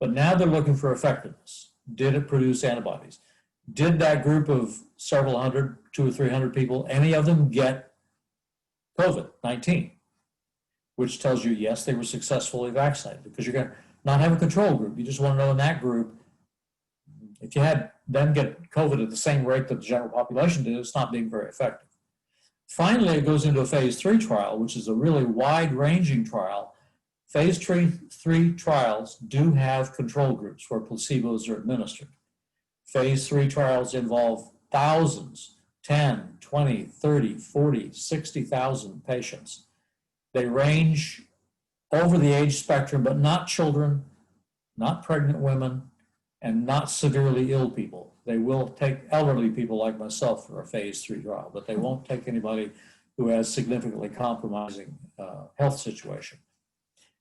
But now they're looking for effectiveness. Did it produce antibodies? Did that group of several hundred, 200 or 300 people, any of them get COVID-19? Which tells you, yes, they were successfully vaccinated, because you're going to not have a control group. You just want to know in that group, if you had them get COVID at the same rate that the general population did, it's not being very effective. Finally, it goes into a phase 3 trial, which is a really wide-ranging trial. Phase 3 trials do have control groups where placebos are administered. Phase 3 trials involve thousands, 10, 20, 30, 40, 60,000 patients. They range over the age spectrum, but not children, not pregnant women, and not severely ill people. They will take elderly people like myself for a phase 3 trial, but they won't take anybody who has significantly compromising health situation.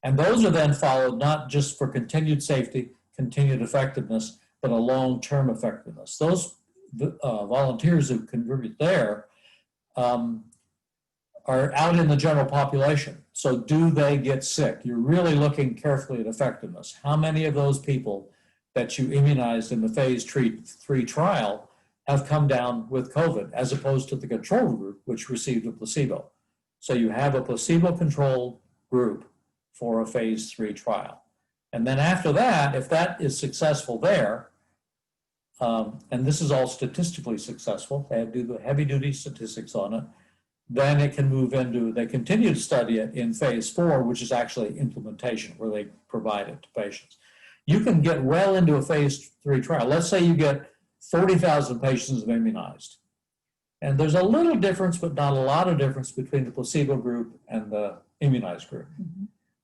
And those are then followed not just for continued safety, continued effectiveness, but a long-term effectiveness. Those volunteers who contribute there are out in the general population. So do they get sick? You're really looking carefully at effectiveness. How many of those people that you immunized in the phase 3 trial have come down with COVID, as opposed to the control group, which received a placebo? So you have a placebo-controlled group for a phase 3 trial. And then after that, if that is successful there, and this is all statistically successful, they do the heavy-duty statistics on it, then it can move into, they continue to study it in phase 4, which is actually implementation, where they provide it to patients. You can get well into a phase 3 trial. Let's say you get 40,000 patients immunized. And there's a little difference, but not a lot of difference, between the placebo group and the immunized group.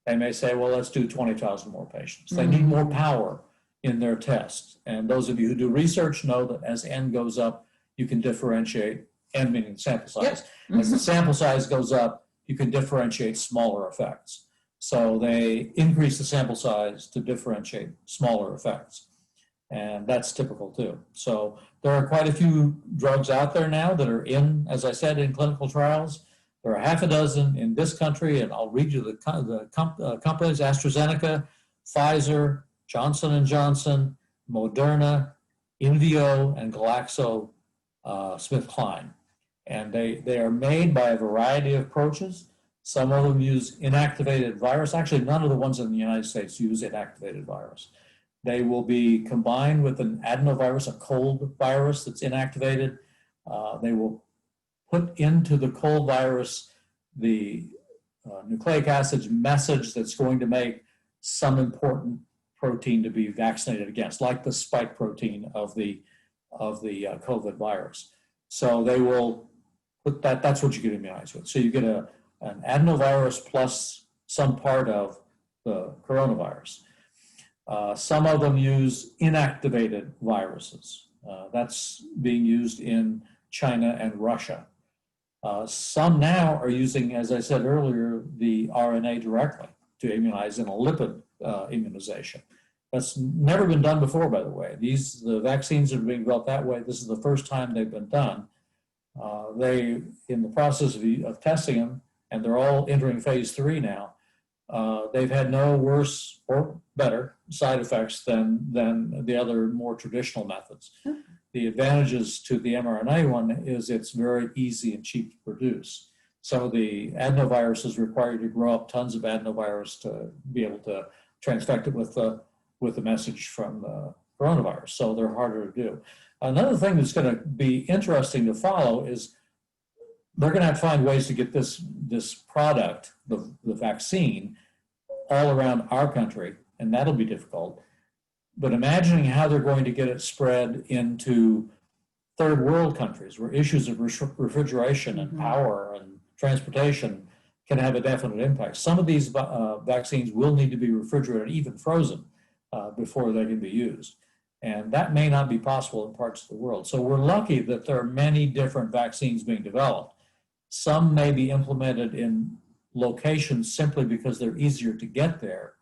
They may say, well, let's do 20,000 more patients. They need more power in their tests. And those of you who do research know that as N goes up, you can differentiate, N meaning sample size. Yep. As the sample size goes up, you can differentiate smaller effects. So they increase the sample size to differentiate smaller effects. And that's typical too. So there are quite a few drugs out there now that are in, as I said, in clinical trials. There are half a dozen in this country, and I'll read you the companies: AstraZeneca, Pfizer, Johnson & Johnson, Moderna, Invio, and GlaxoSmithKline. And they are made by a variety of approaches. Some of them use inactivated virus. Actually, none of the ones in the United States use inactivated virus. They will be combined with an adenovirus, a cold virus that's inactivated. They will put into the cold virus the nucleic acids message that's going to make some important protein to be vaccinated against, like the spike protein of the COVID virus. So they will put that's what you get immunized with. So you get an adenovirus plus some part of the coronavirus. Some of them use inactivated viruses. That's being used in China and Russia. Some now are using, as I said earlier, the RNA directly to immunize in a lipid immunization. That's never been done before, by the way. The vaccines are being built that way. This is the first time they've been done. They, in the process of testing them, and they're all entering phase 3 now, they've had no worse or better side effects than the other more traditional methods. The advantages to the mRNA one is it's very easy and cheap to produce. Some of the adenoviruses require you to grow up tons of adenovirus to be able to transfect it with the message from the coronavirus, so they're harder to do. Another thing that's going to be interesting to follow is they're going to have to find ways to get this product, the vaccine, all around our country, and that'll be difficult. But imagining how they're going to get it spread into third world countries where issues of refrigeration and power and transportation can have a definite impact. Some of these vaccines will need to be refrigerated, even frozen, before they can be used. And that may not be possible in parts of the world. So we're lucky that there are many different vaccines being developed. Some may be implemented in locations simply because they're easier to get there.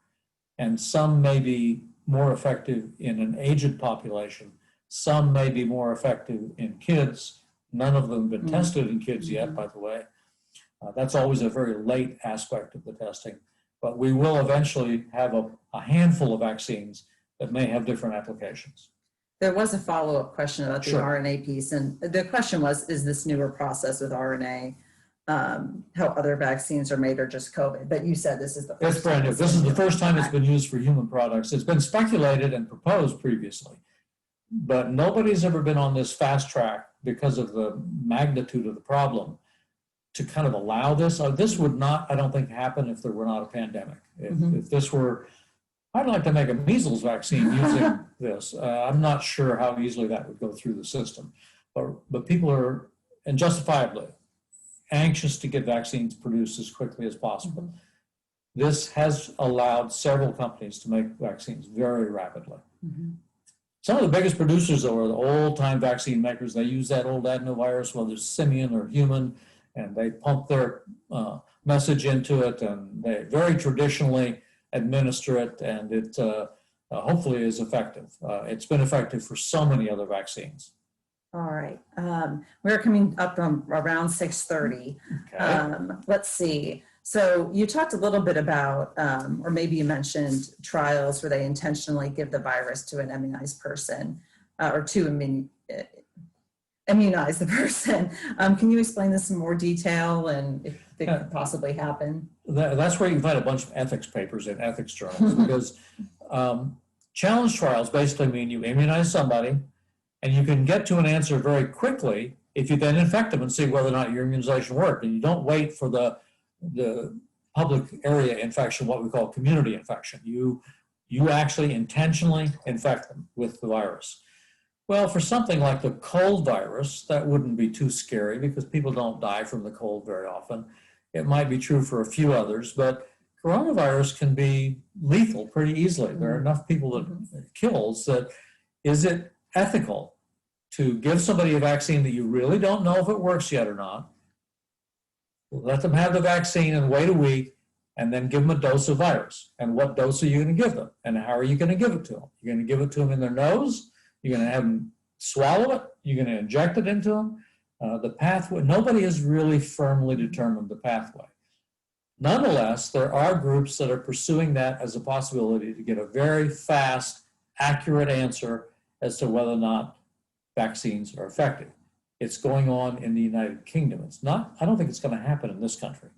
And some may be more effective in an aged population. Some may be more effective in kids. None of them have been tested in kids yet, by the way. That's always a very late aspect of the testing. But we will eventually have a handful of vaccines that may have different applications. There was a follow-up question about the Sure. RNA piece, and the question was, is this newer process with RNA, how other vaccines are made, or just COVID? But you said this is the first It's brand new. This is the first time it's been used for human products. It's been speculated and proposed previously, but nobody's ever been on this fast track because of the magnitude of the problem to kind of allow this. This would not, I don't think, happen if there were not a pandemic. If this were, I'd like to make a measles vaccine using this. I'm not sure how easily that would go through the system, but people are, and justifiably, anxious to get vaccines produced as quickly as possible. This has allowed several companies to make vaccines very rapidly. Some of the biggest producers, though, are the old-time vaccine makers. They use that old adenovirus, whether it's simian or human, and they pump their message into it, and they very traditionally administer it, and it hopefully is effective. It's been effective for so many other vaccines. All right. We're coming up on around 6:30. Okay. Let's see. So you talked a little bit about, or maybe you mentioned trials where they intentionally give the virus to an immunized person, or to immunize the person. Can you explain this in more detail and if it could possibly happen? That's where you can find a bunch of ethics papers in ethics journals, because challenge trials basically mean you immunize somebody and you can get to an answer very quickly if you then infect them and see whether or not your immunization worked. And you don't wait for the public area infection, what we call community infection. You actually intentionally infect them with the virus. Well, for something like the cold virus, that wouldn't be too scary because people don't die from the cold very often. It might be true for a few others, but coronavirus can be lethal pretty easily. There are enough people that it kills that, is it ethical to give somebody a vaccine that you really don't know if it works yet or not, let them have the vaccine and wait a week, and then give them a dose of virus? And what dose are you going to give them? And how are you going to give it to them? You're going to give it to them in their nose? You're going to have them swallow it? You're going to inject it into them? The pathway, nobody has really firmly determined the pathway. Nonetheless, there are groups that are pursuing that as a possibility to get a very fast, accurate answer as to whether or not vaccines are effective. It's going on in the United Kingdom. It's not, I don't think it's going to happen in this country,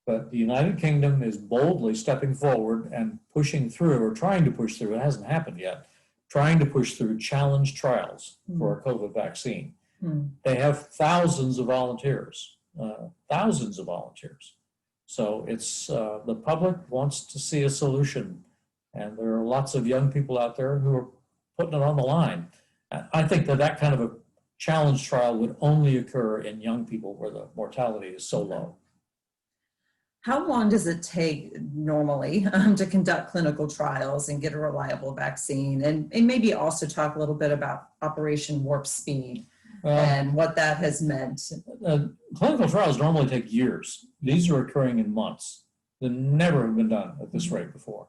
but the United Kingdom is boldly stepping forward and pushing through, or trying to push through, it hasn't happened yet, trying to push through challenge trials for a COVID vaccine. They have thousands of volunteers, thousands of volunteers. So it's, the public wants to see a solution, and there are lots of young people out there who are putting it on the line. I think that that kind of a challenge trial would only occur in young people where the mortality is so low. How long does it take normally to conduct clinical trials and get a reliable vaccine? And maybe also talk a little bit about Operation Warp Speed and what that has meant. Clinical trials normally take years. These are occurring in months. They never have been done at this rate before.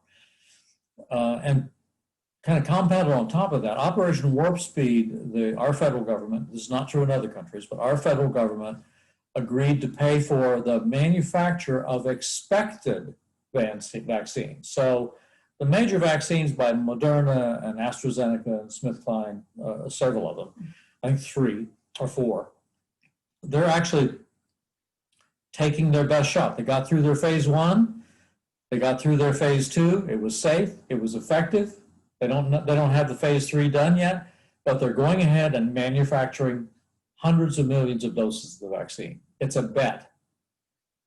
And kind of compounded on top of that, Operation Warp Speed, our federal government, this is not true in other countries, but our federal government agreed to pay for the manufacture of expected vaccines. So the major vaccines by Moderna and AstraZeneca and SmithKline, several of them, I think 3 or 4, they're actually taking their best shot. They got through their phase 1, they got through their phase 2, it was safe, it was effective. They don't have the phase 3 done yet, but they're going ahead and manufacturing hundreds of millions of doses of the vaccine. It's a bet.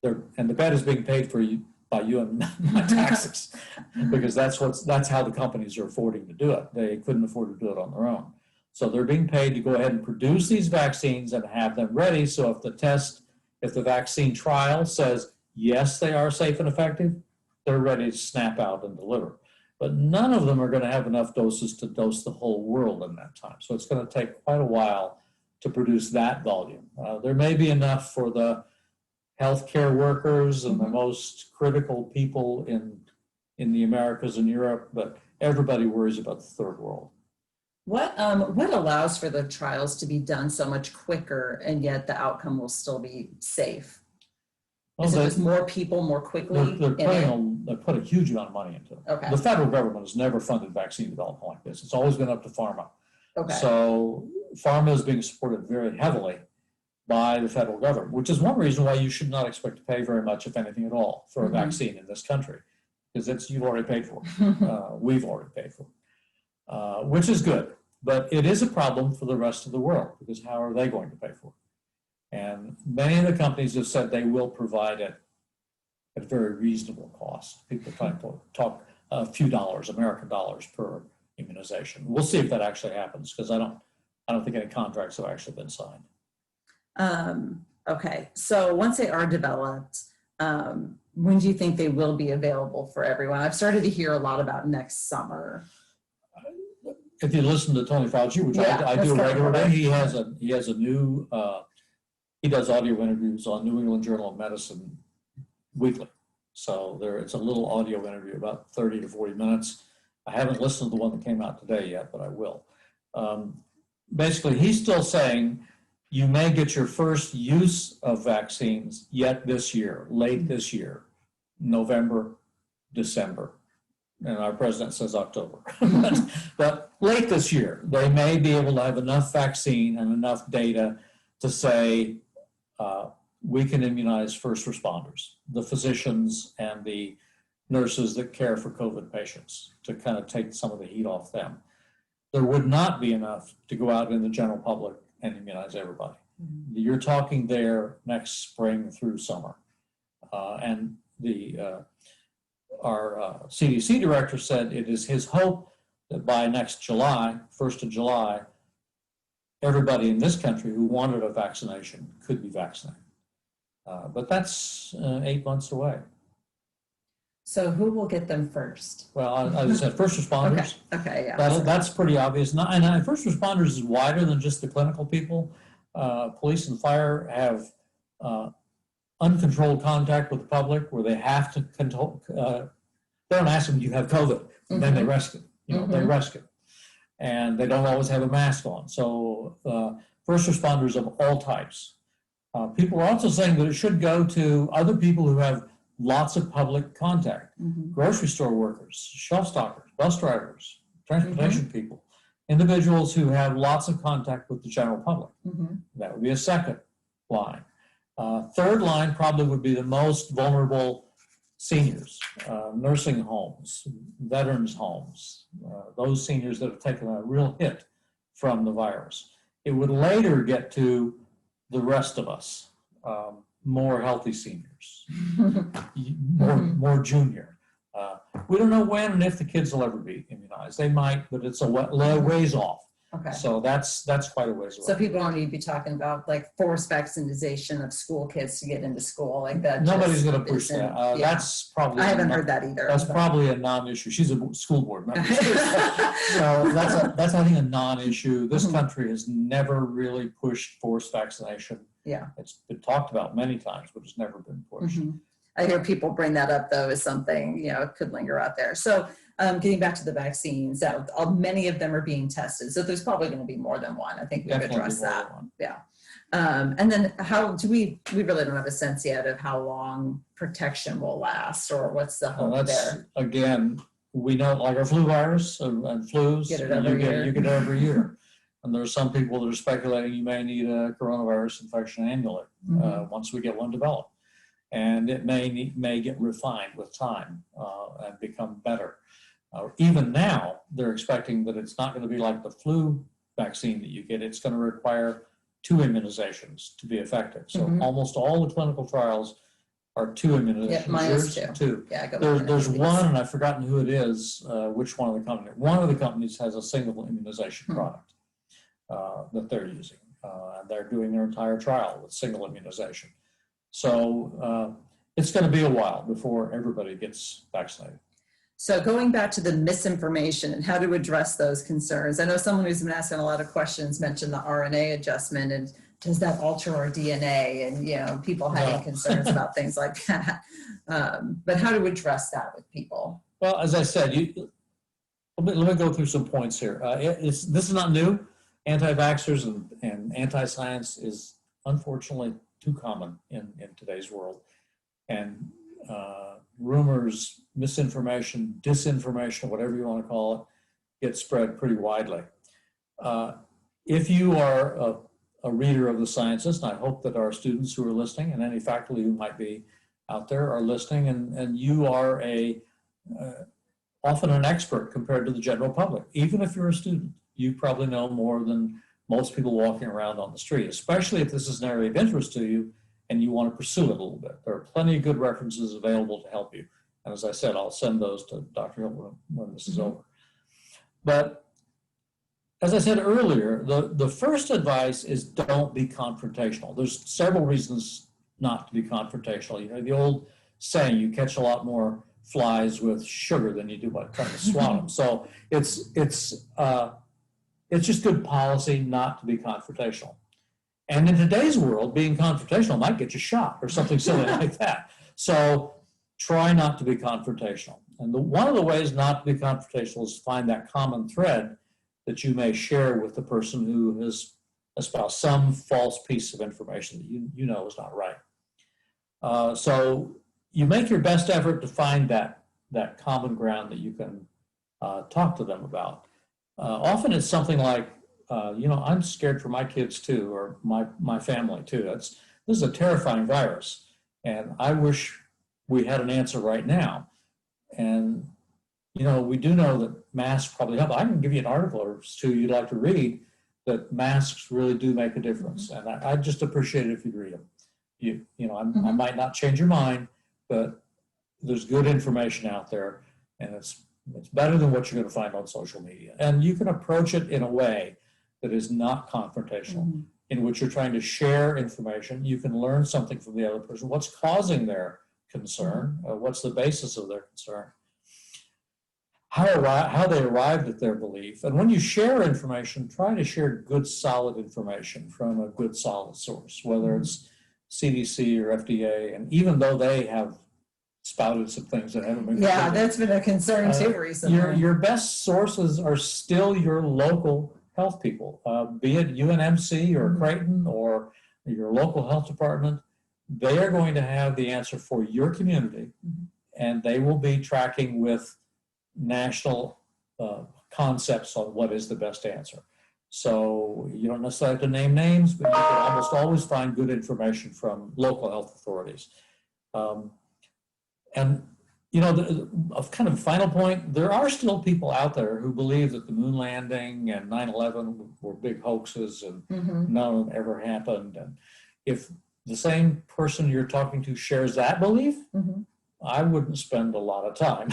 And the bet is being paid for by you and my taxes, because that's how the companies are affording to do it. They couldn't afford to do it on their own. So they're being paid to go ahead and produce these vaccines and have them ready. So if the vaccine trial says, yes, they are safe and effective, they're ready to snap out and deliver. But none of them are going to have enough doses to dose the whole world in that time. So it's going to take quite a while to produce that volume. There may be enough for the healthcare workers and the most critical people in the Americas and Europe, but everybody worries about the third world. What allows for the trials to be done so much quicker and yet the outcome will still be safe? Is it just more people more quickly? They put a huge amount of money into it. Okay. The federal government has never funded vaccine development like this. It's always been up to pharma. Okay. So pharma is being supported very heavily by the federal government, which is one reason why you should not expect to pay very much, if anything at all, for a vaccine in this country, because you've already paid for it. We've already paid for it, which is good. But it is a problem for the rest of the world, because how are they going to pay for it? And many of the companies have said they will provide it at a very reasonable cost. People trying to talk a few dollars, American dollars per immunization. We'll see if that actually happens, because I don't think any contracts have actually been signed. Okay, so once they are developed, when do you think they will be available for everyone? I've started to hear a lot about next summer. If you listen to Tony Fauci, which I do regularly, he has a new, he does audio interviews on New England Journal of Medicine weekly. So it's a little audio interview, about 30 to 40 minutes. I haven't listened to the one that came out today yet, but I will. Basically, he's still saying you may get your first use of vaccines yet this year, late this year, November, December. And our president says October. But late this year, they may be able to have enough vaccine and enough data to say we can immunize first responders, the physicians and the nurses that care for COVID patients, to kind of take some of the heat off them. There would not be enough to go out in the general public and immunize everybody. You're talking there next spring through summer. And our CDC director said it is his hope that by next July, 1st of July, everybody in this country who wanted a vaccination could be vaccinated. But that's 8 months away. So who will get them first? Well, as I said, first responders. Okay, yeah. That's pretty obvious. And first responders is wider than just the clinical people. Police and fire have uncontrolled contact with the public, where they have to control. They don't ask them, "Do you have COVID?" And then they risk it. They risk it, and they don't always have a mask on. So first responders of all types. People are also saying that it should go to other people who have lots of public contact. Grocery store workers, shelf stockers, bus drivers, transportation people, individuals who have lots of contact with the general public. That would be a second line. Third line probably would be the most vulnerable: seniors, nursing homes, veterans homes, those seniors that have taken a real hit from the virus. It would later get to the rest of us, more healthy seniors, more junior. We don't know when and if the kids will ever be immunized. They might, but it's a ways off. Okay. So that's quite a ways away. So people don't need to be talking about like forced vaccination of school kids to get into school like that. Nobody's going to push that. That's probably. I haven't heard that either. That's probably a non-issue. She's a school board member. So that's I think a non-issue. This country has never really pushed forced vaccination. Yeah. It's been talked about many times, but it's never been pushed. I hear people bring that up though as something, it could linger out there. So getting back to the vaccines, that many of them are being tested. So there's probably going to be more than one. I think we've addressed that. Yeah. And then how do we really don't have a sense yet of how long protection will last, or what's the hope there? Again, we know, like our flu virus and flus, you get it every year. And there's some people that are speculating you may need a coronavirus infection annually once we get one developed. And it may get refined with time and become better. Even now, they're expecting that it's not going to be like the flu vaccine that you get. It's going to require 2 immunizations to be effective. So almost all the clinical trials are 2 immunizations. Yeah, mine is 2. 2. Yeah, there's one, and I've forgotten who it is, which one of the companies. One of the companies has a single immunization product that they're using. And they're doing their entire trial with single immunization. So it's going to be a while before everybody gets vaccinated. So going back to the misinformation and how to address those concerns, I know someone who's been asking a lot of questions mentioned the RNA adjustment, and does that alter our DNA? And people having concerns about things like that. But how to address that with people? Well, as I said, let me go through some points here. This is not new. Anti-vaxxers and anti-science is unfortunately too common in today's world. And rumors, misinformation, disinformation, whatever you want to call it, get spread pretty widely. If you are a reader of the sciences, and I hope that our students who are listening and any faculty who might be out there are listening, and you are often an expert compared to the general public. Even if you're a student, you probably know more than most people walking around on the street, especially if this is an area of interest to you and you want to pursue it a little bit. There are plenty of good references available to help you. And as I said, I'll send those to Dr. Hill when this is over. But as I said earlier, the first advice is don't be confrontational. There's several reasons not to be confrontational. The old saying, you catch a lot more flies with sugar than you do by trying to swat them. So it's just good policy not to be confrontational. And in today's world, being confrontational might get you shot or something silly like that. So try not to be confrontational. And one of the ways not to be confrontational is to find that common thread that you may share with the person who has espoused some false piece of information that you know is not right. So you make your best effort to find that common ground that you can talk to them about. Often it's something like, I'm scared for my kids too, or my family too. This is a terrifying virus, and I wish we had an answer right now. And, we do know that masks probably help. I can give you an article or two you'd like to read that masks really do make a difference. And I'd just appreciate it if you'd read them. I might not change your mind, but there's good information out there, and it's better than what you're going to find on social media. And you can approach it in a way that is not confrontational, in which you're trying to share information. You can learn something from the other person. What's causing their concern? What's the basis of their concern? How they arrived at their belief. And when you share information, try to share good, solid information from a good, solid source, whether it's CDC or FDA. And even though they have spouted some things that haven't been completed, that's been a concern too recently. Your best sources are still your local health people, be it UNMC or Creighton or your local health department. they are going to have the answer for your community, and they will be tracking with national concepts on what is the best answer. So you don't necessarily have to name names, but you can almost always find good information from local health authorities. And you know, a kind of final point, there are still people out there who believe that the moon landing and 9/11 were big hoaxes and none of them ever happened. And if the same person you're talking to shares that belief, I wouldn't spend a lot of time.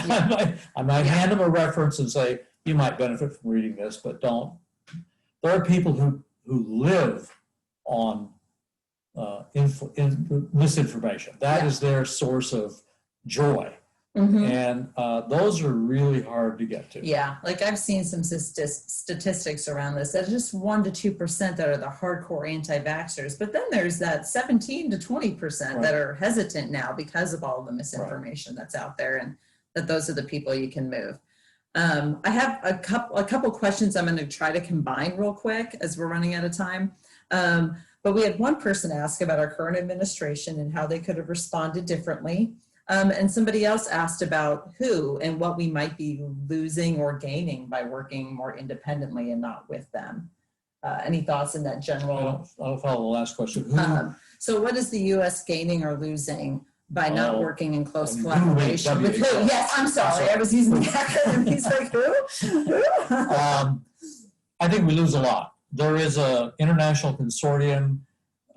I might hand them a reference and say, you might benefit from reading this, but don't. There are people who live on misinformation. That is their source of joy. And those are really hard to get to. Yeah, like I've seen some statistics around this. That's just 1 to 2% that are the hardcore anti-vaxxers. But then there's that 17 to 20% that are hesitant now because of all the misinformation that's out there, and that those are the people you can move. I have a couple questions I'm going to try to combine real quick as we're running out of time. But we had one person ask about our current administration and how they could have responded differently. And somebody else asked about who and what we might be losing or gaining by working more independently and not with them. Any thoughts in that general? I'll follow the last question. So what is the U.S. gaining or losing by not working in close collaboration with who? Yes, I'm sorry. I was using the acronym. He's like, who? I think we lose a lot. There is an international consortium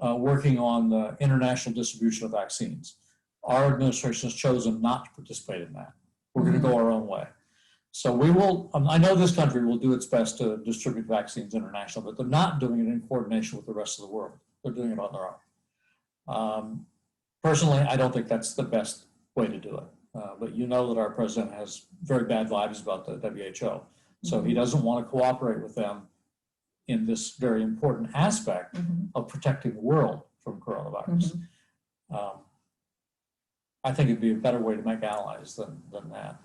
working on the international distribution of vaccines. Our administration has chosen not to participate in that. We're going to go our own way. So we will, I know this country will do its best to distribute vaccines internationally, but they're not doing it in coordination with the rest of the world. They're doing it on their own. Personally, I don't think that's the best way to do it. But you know that our president has very bad vibes about the WHO. So he doesn't want to cooperate with them in this very important aspect of protecting the world from coronavirus. I think it'd be a better way to make allies than that.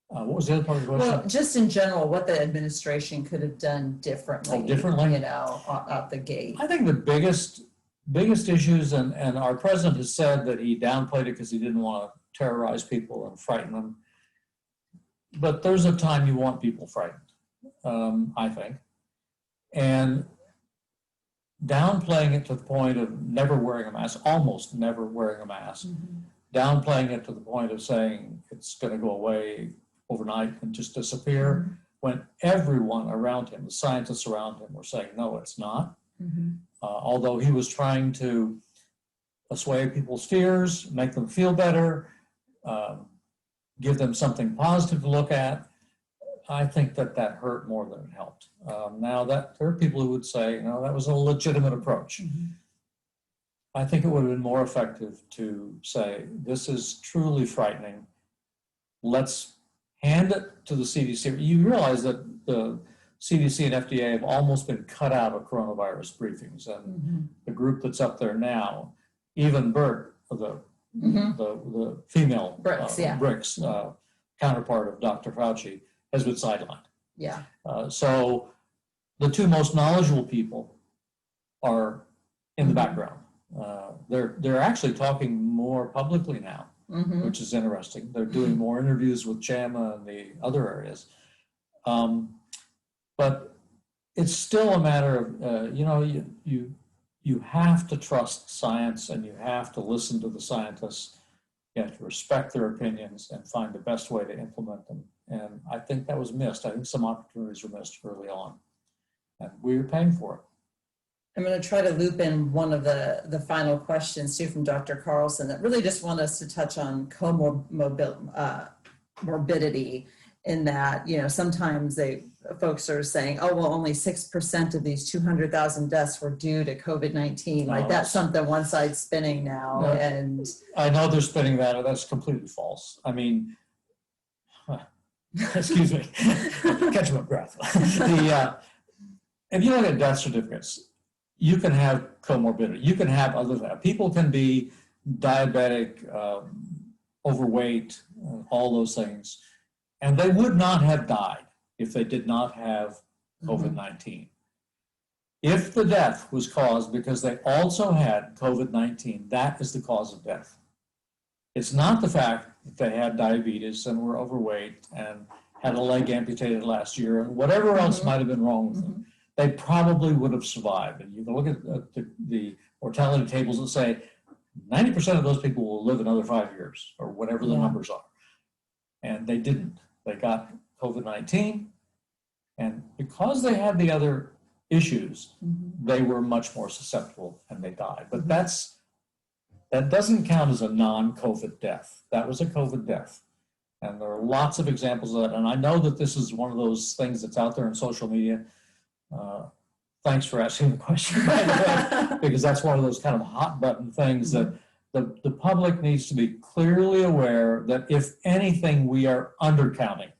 What was the other part of the question? Well, just in general, what the administration could have done differently. Oh, differently? You know, out the gate. I think the biggest issues, and our president has said that he downplayed it because he didn't want to terrorize people and frighten them. But there's a time you want people frightened, I think. And downplaying it to the point of never wearing a mask, almost never wearing a mask, downplaying it to the point of saying it's going to go away overnight and just disappear, when everyone around him, the scientists around him, were saying, no, it's not. Although he was trying to assuage people's fears, make them feel better, give them something positive to look at, I think that hurt more than it helped. Now, that there are people who would say, no, that was a legitimate approach. I think it would have been more effective to say, this is truly frightening. Let's hand it to the CDC. You realize that the CDC and FDA have almost been cut out of coronavirus briefings. And the group that's up there now, even Bert, the female Brick's counterpart of Dr. Fauci, has been sidelined. Yeah. So the two most knowledgeable people are in the background. They're actually talking more publicly now, which is interesting. They're doing more interviews with JAMA and the other areas. But it's still a matter of, you have to trust science and you have to listen to the scientists. You have to respect their opinions and find the best way to implement them. And I think that was missed. I think some opportunities were missed early on. And we were paying for it. I'm going to try to loop in one of the final questions too from Dr. Carlson that really just want us to touch on morbidity, in that, sometimes folks are saying, oh, well, only 6% of these 200,000 deaths were due to COVID-19. No, like that's something one side's spinning now. No, and I know they're spinning that. That's completely false. I mean, excuse me, catch my breath. If you look at death certificates, you can have comorbidity. You can have other things. People can be diabetic, overweight, all those things. And they would not have died if they did not have COVID-19. If the death was caused because they also had COVID-19, that is the cause of death. It's not the fact that they had diabetes and were overweight and had a leg amputated last year and whatever else might have been wrong with them. They probably would have survived. And you can look at the mortality tables that say 90% of those people will live another 5 years or whatever the numbers are. And they didn't. They got COVID-19. And because they had the other issues, they were much more susceptible and they died. But that doesn't count as a non-COVID death. That was a COVID death. And there are lots of examples of that. And I know that this is one of those things that's out there in social media. Thanks for asking the question, by the way, because that's one of those kind of hot button things that the public needs to be clearly aware that if anything, we are undercounting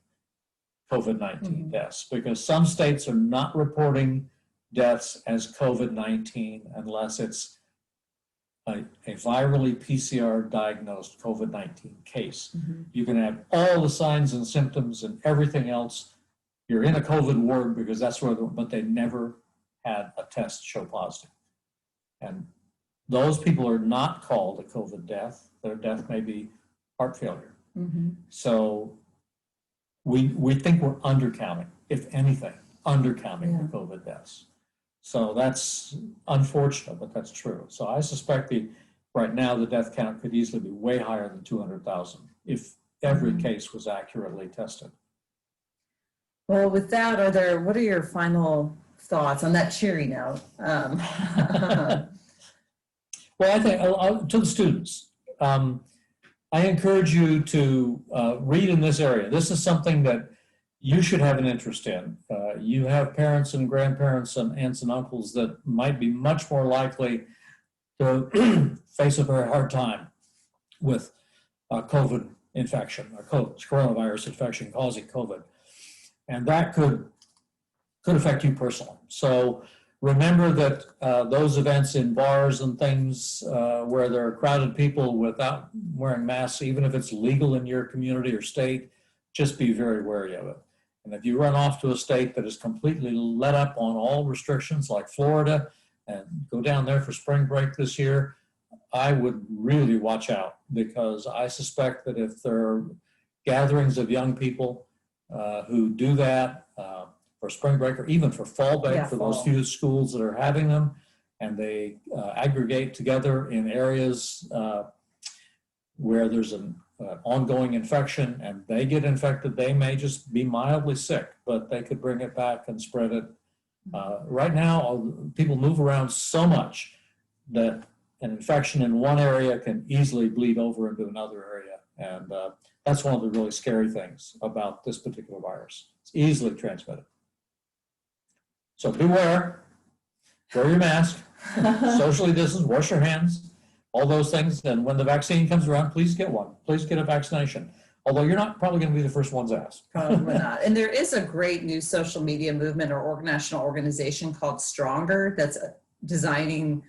COVID-19 deaths, because some states are not reporting deaths as COVID-19 unless it's a virally PCR diagnosed COVID-19 case. You can have all the signs and symptoms and everything else. You're in a COVID ward because that's where, but they never had a test show positive. And those people are not called a COVID death. Their death may be heart failure. So we think we're undercounting, if anything, undercounting the COVID deaths. So that's unfortunate, but that's true. So I suspect right now the death count could easily be way higher than 200,000 if every case was accurately tested. Well, with that, what are your final thoughts on that cheery note? Well, I think to the students, I encourage you to read in this area. This is something that you should have an interest in. You have parents and grandparents and aunts and uncles that might be much more likely to face a very hard time with COVID infection or coronavirus infection causing COVID. And that could affect you personally. So remember that those events in bars and things where there are crowded people without wearing masks, even if it's legal in your community or state, just be very wary of it. And if you run off to a state that is completely let up on all restrictions like Florida and go down there for spring break this year, I would really watch out, because I suspect that if there are gatherings of young people who do that for spring break or even for fall break, for those few schools that are having them, and they aggregate together in areas where there's an ongoing infection and they get infected, they may just be mildly sick, but they could bring it back and spread it. Right now, people move around so much that an infection in one area can easily bleed over into another area. And that's one of the really scary things about this particular virus. It's easily transmitted. So beware, wear your mask, socially distance, wash your hands, all those things. And when the vaccine comes around, please get one. Please get a vaccination. Although you're not probably going to be the first ones asked. Probably not. And there is a great new social media movement or national organization called Stronger that's designing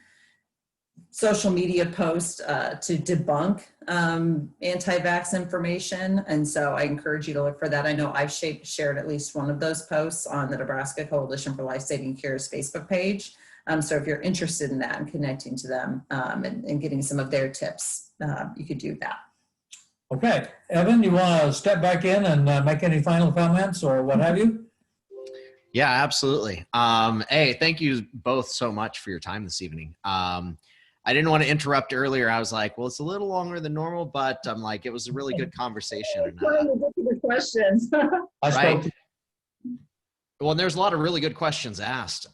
social media posts to debunk anti-vax information. And so I encourage you to look for that. I know I've shared at least one of those posts on the Nebraska Coalition for Life-Saving Cures Facebook page. So if you're interested in that and connecting to them and getting some of their tips, you could do that. Okay, Evan, you want to step back in and make any final comments or what have you? Yeah, absolutely. Hey, thank you both so much for your time this evening. I didn't want to interrupt earlier. I was like, well, it's a little longer than normal, but I'm like, it was a really good conversation. And, the questions. right. Well, there's a lot of really good questions asked.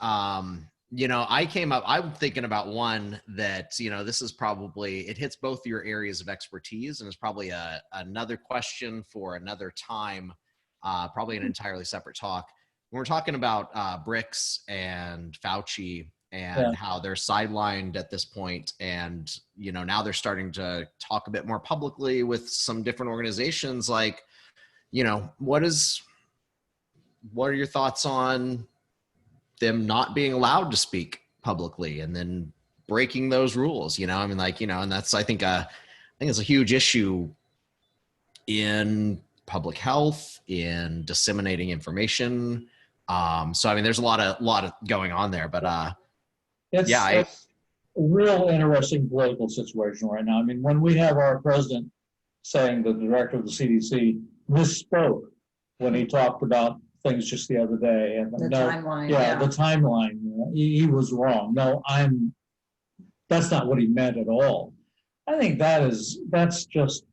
You know, I'm thinking about one that, you know, this is probably, it hits both your areas of expertise, and it's probably another question for another time, probably an entirely separate talk. When we're talking about BRICS and Fauci and how they're sidelined at this point, and, you know, now they're starting to talk a bit more publicly with some different organizations, like, you know, what are your thoughts on them not being allowed to speak publicly and then breaking those rules? You know, I mean, like, you know, and that's, I think it's a huge issue in public health, in disseminating information, So I mean, there's a lot of going on there, but It's, yeah, it's a real interesting political situation right now. I mean, when we have our president saying that the director of the CDC misspoke when he talked about things just the other day, and The timeline, yeah, yeah. the timeline, he was wrong. No, that's not what he meant at all. I think that's just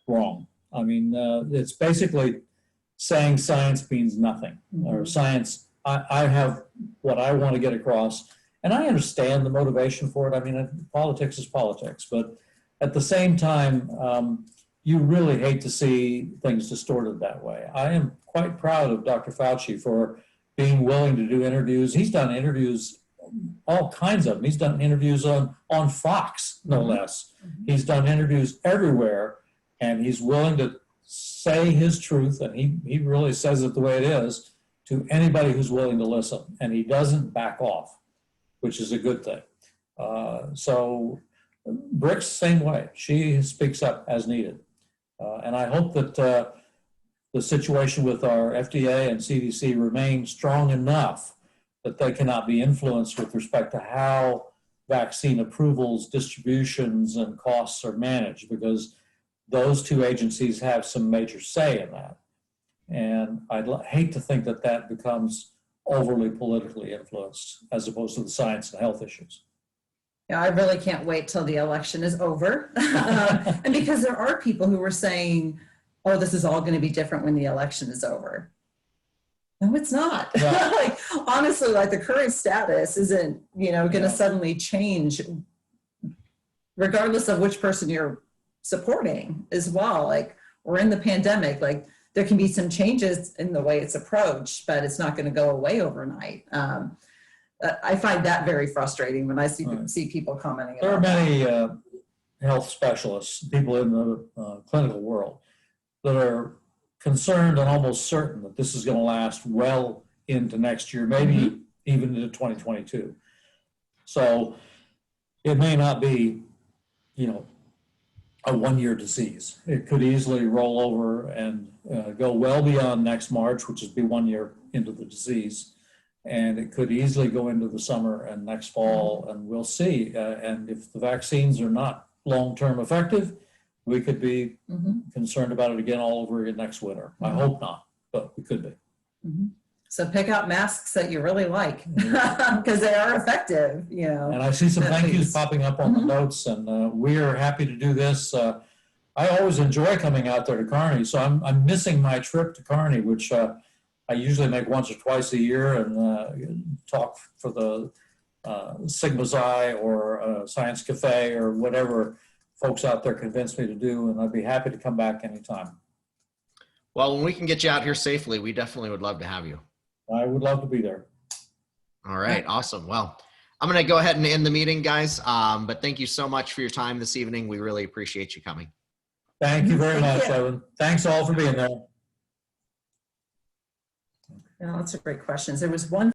wrong. I mean, it's basically saying science means nothing, or science, I have what I want to get across, and I understand the motivation for it. I mean, politics is politics, but at the same time, you really hate to see things distorted that way. I am quite proud of Dr. Fauci for being willing to do interviews. He's done interviews, all kinds of them. He's done interviews on Fox, no less. He's done interviews everywhere, and he's willing to say his truth, and he really says it the way it is to anybody who's willing to listen, and he doesn't back off, which is a good thing. So Brick's same way. She speaks up as needed. And I hope that the situation with our FDA and CDC remains strong enough that they cannot be influenced with respect to how vaccine approvals, distributions, and costs are managed, because those two agencies have some major say in that. And I'd hate to think that that becomes overly politically influenced as opposed to the science and health issues. Yeah, I really can't wait till the election is over. And because there are people who were saying, oh, this is all going to be different when the election is over. No, it's not. Yeah. Like, honestly, like the current status isn't, going to suddenly change regardless of which person you're supporting as well. Like, we're in the pandemic, like there can be some changes in the way it's approached, but it's not going to go away overnight. I find that very frustrating when I see people commenting. There are many health specialists, people in the clinical world, that are concerned and almost certain that this is going to last well into next year, maybe even into 2022. So it may not be, a one-year disease. It could easily roll over and go well beyond next March, which would be 1 year into the disease. And it could easily go into the summer and next fall, and we'll see. And if the vaccines are not long-term effective, we could be concerned about it again all over again next winter. I hope not, but we could be. So pick out masks that you really like, because they are effective, And I see some thank yous popping up on the notes, and we are happy to do this. I always enjoy coming out there to Kearney, so I'm missing my trip to Kearney, which I usually make once or twice a year, and talk for the SigmaXi or Science Cafe or whatever folks out there convince me to do, and I'd be happy to come back anytime. Well, when we can get you out here safely, we definitely would love to have you. I would love to be there. All right, awesome. Well, I'm going to go ahead and end the meeting, guys. But thank you so much for your time this evening. We really appreciate you coming. Thank you very much, Evan. Thanks all for being there. Yeah, that's a great question. There was one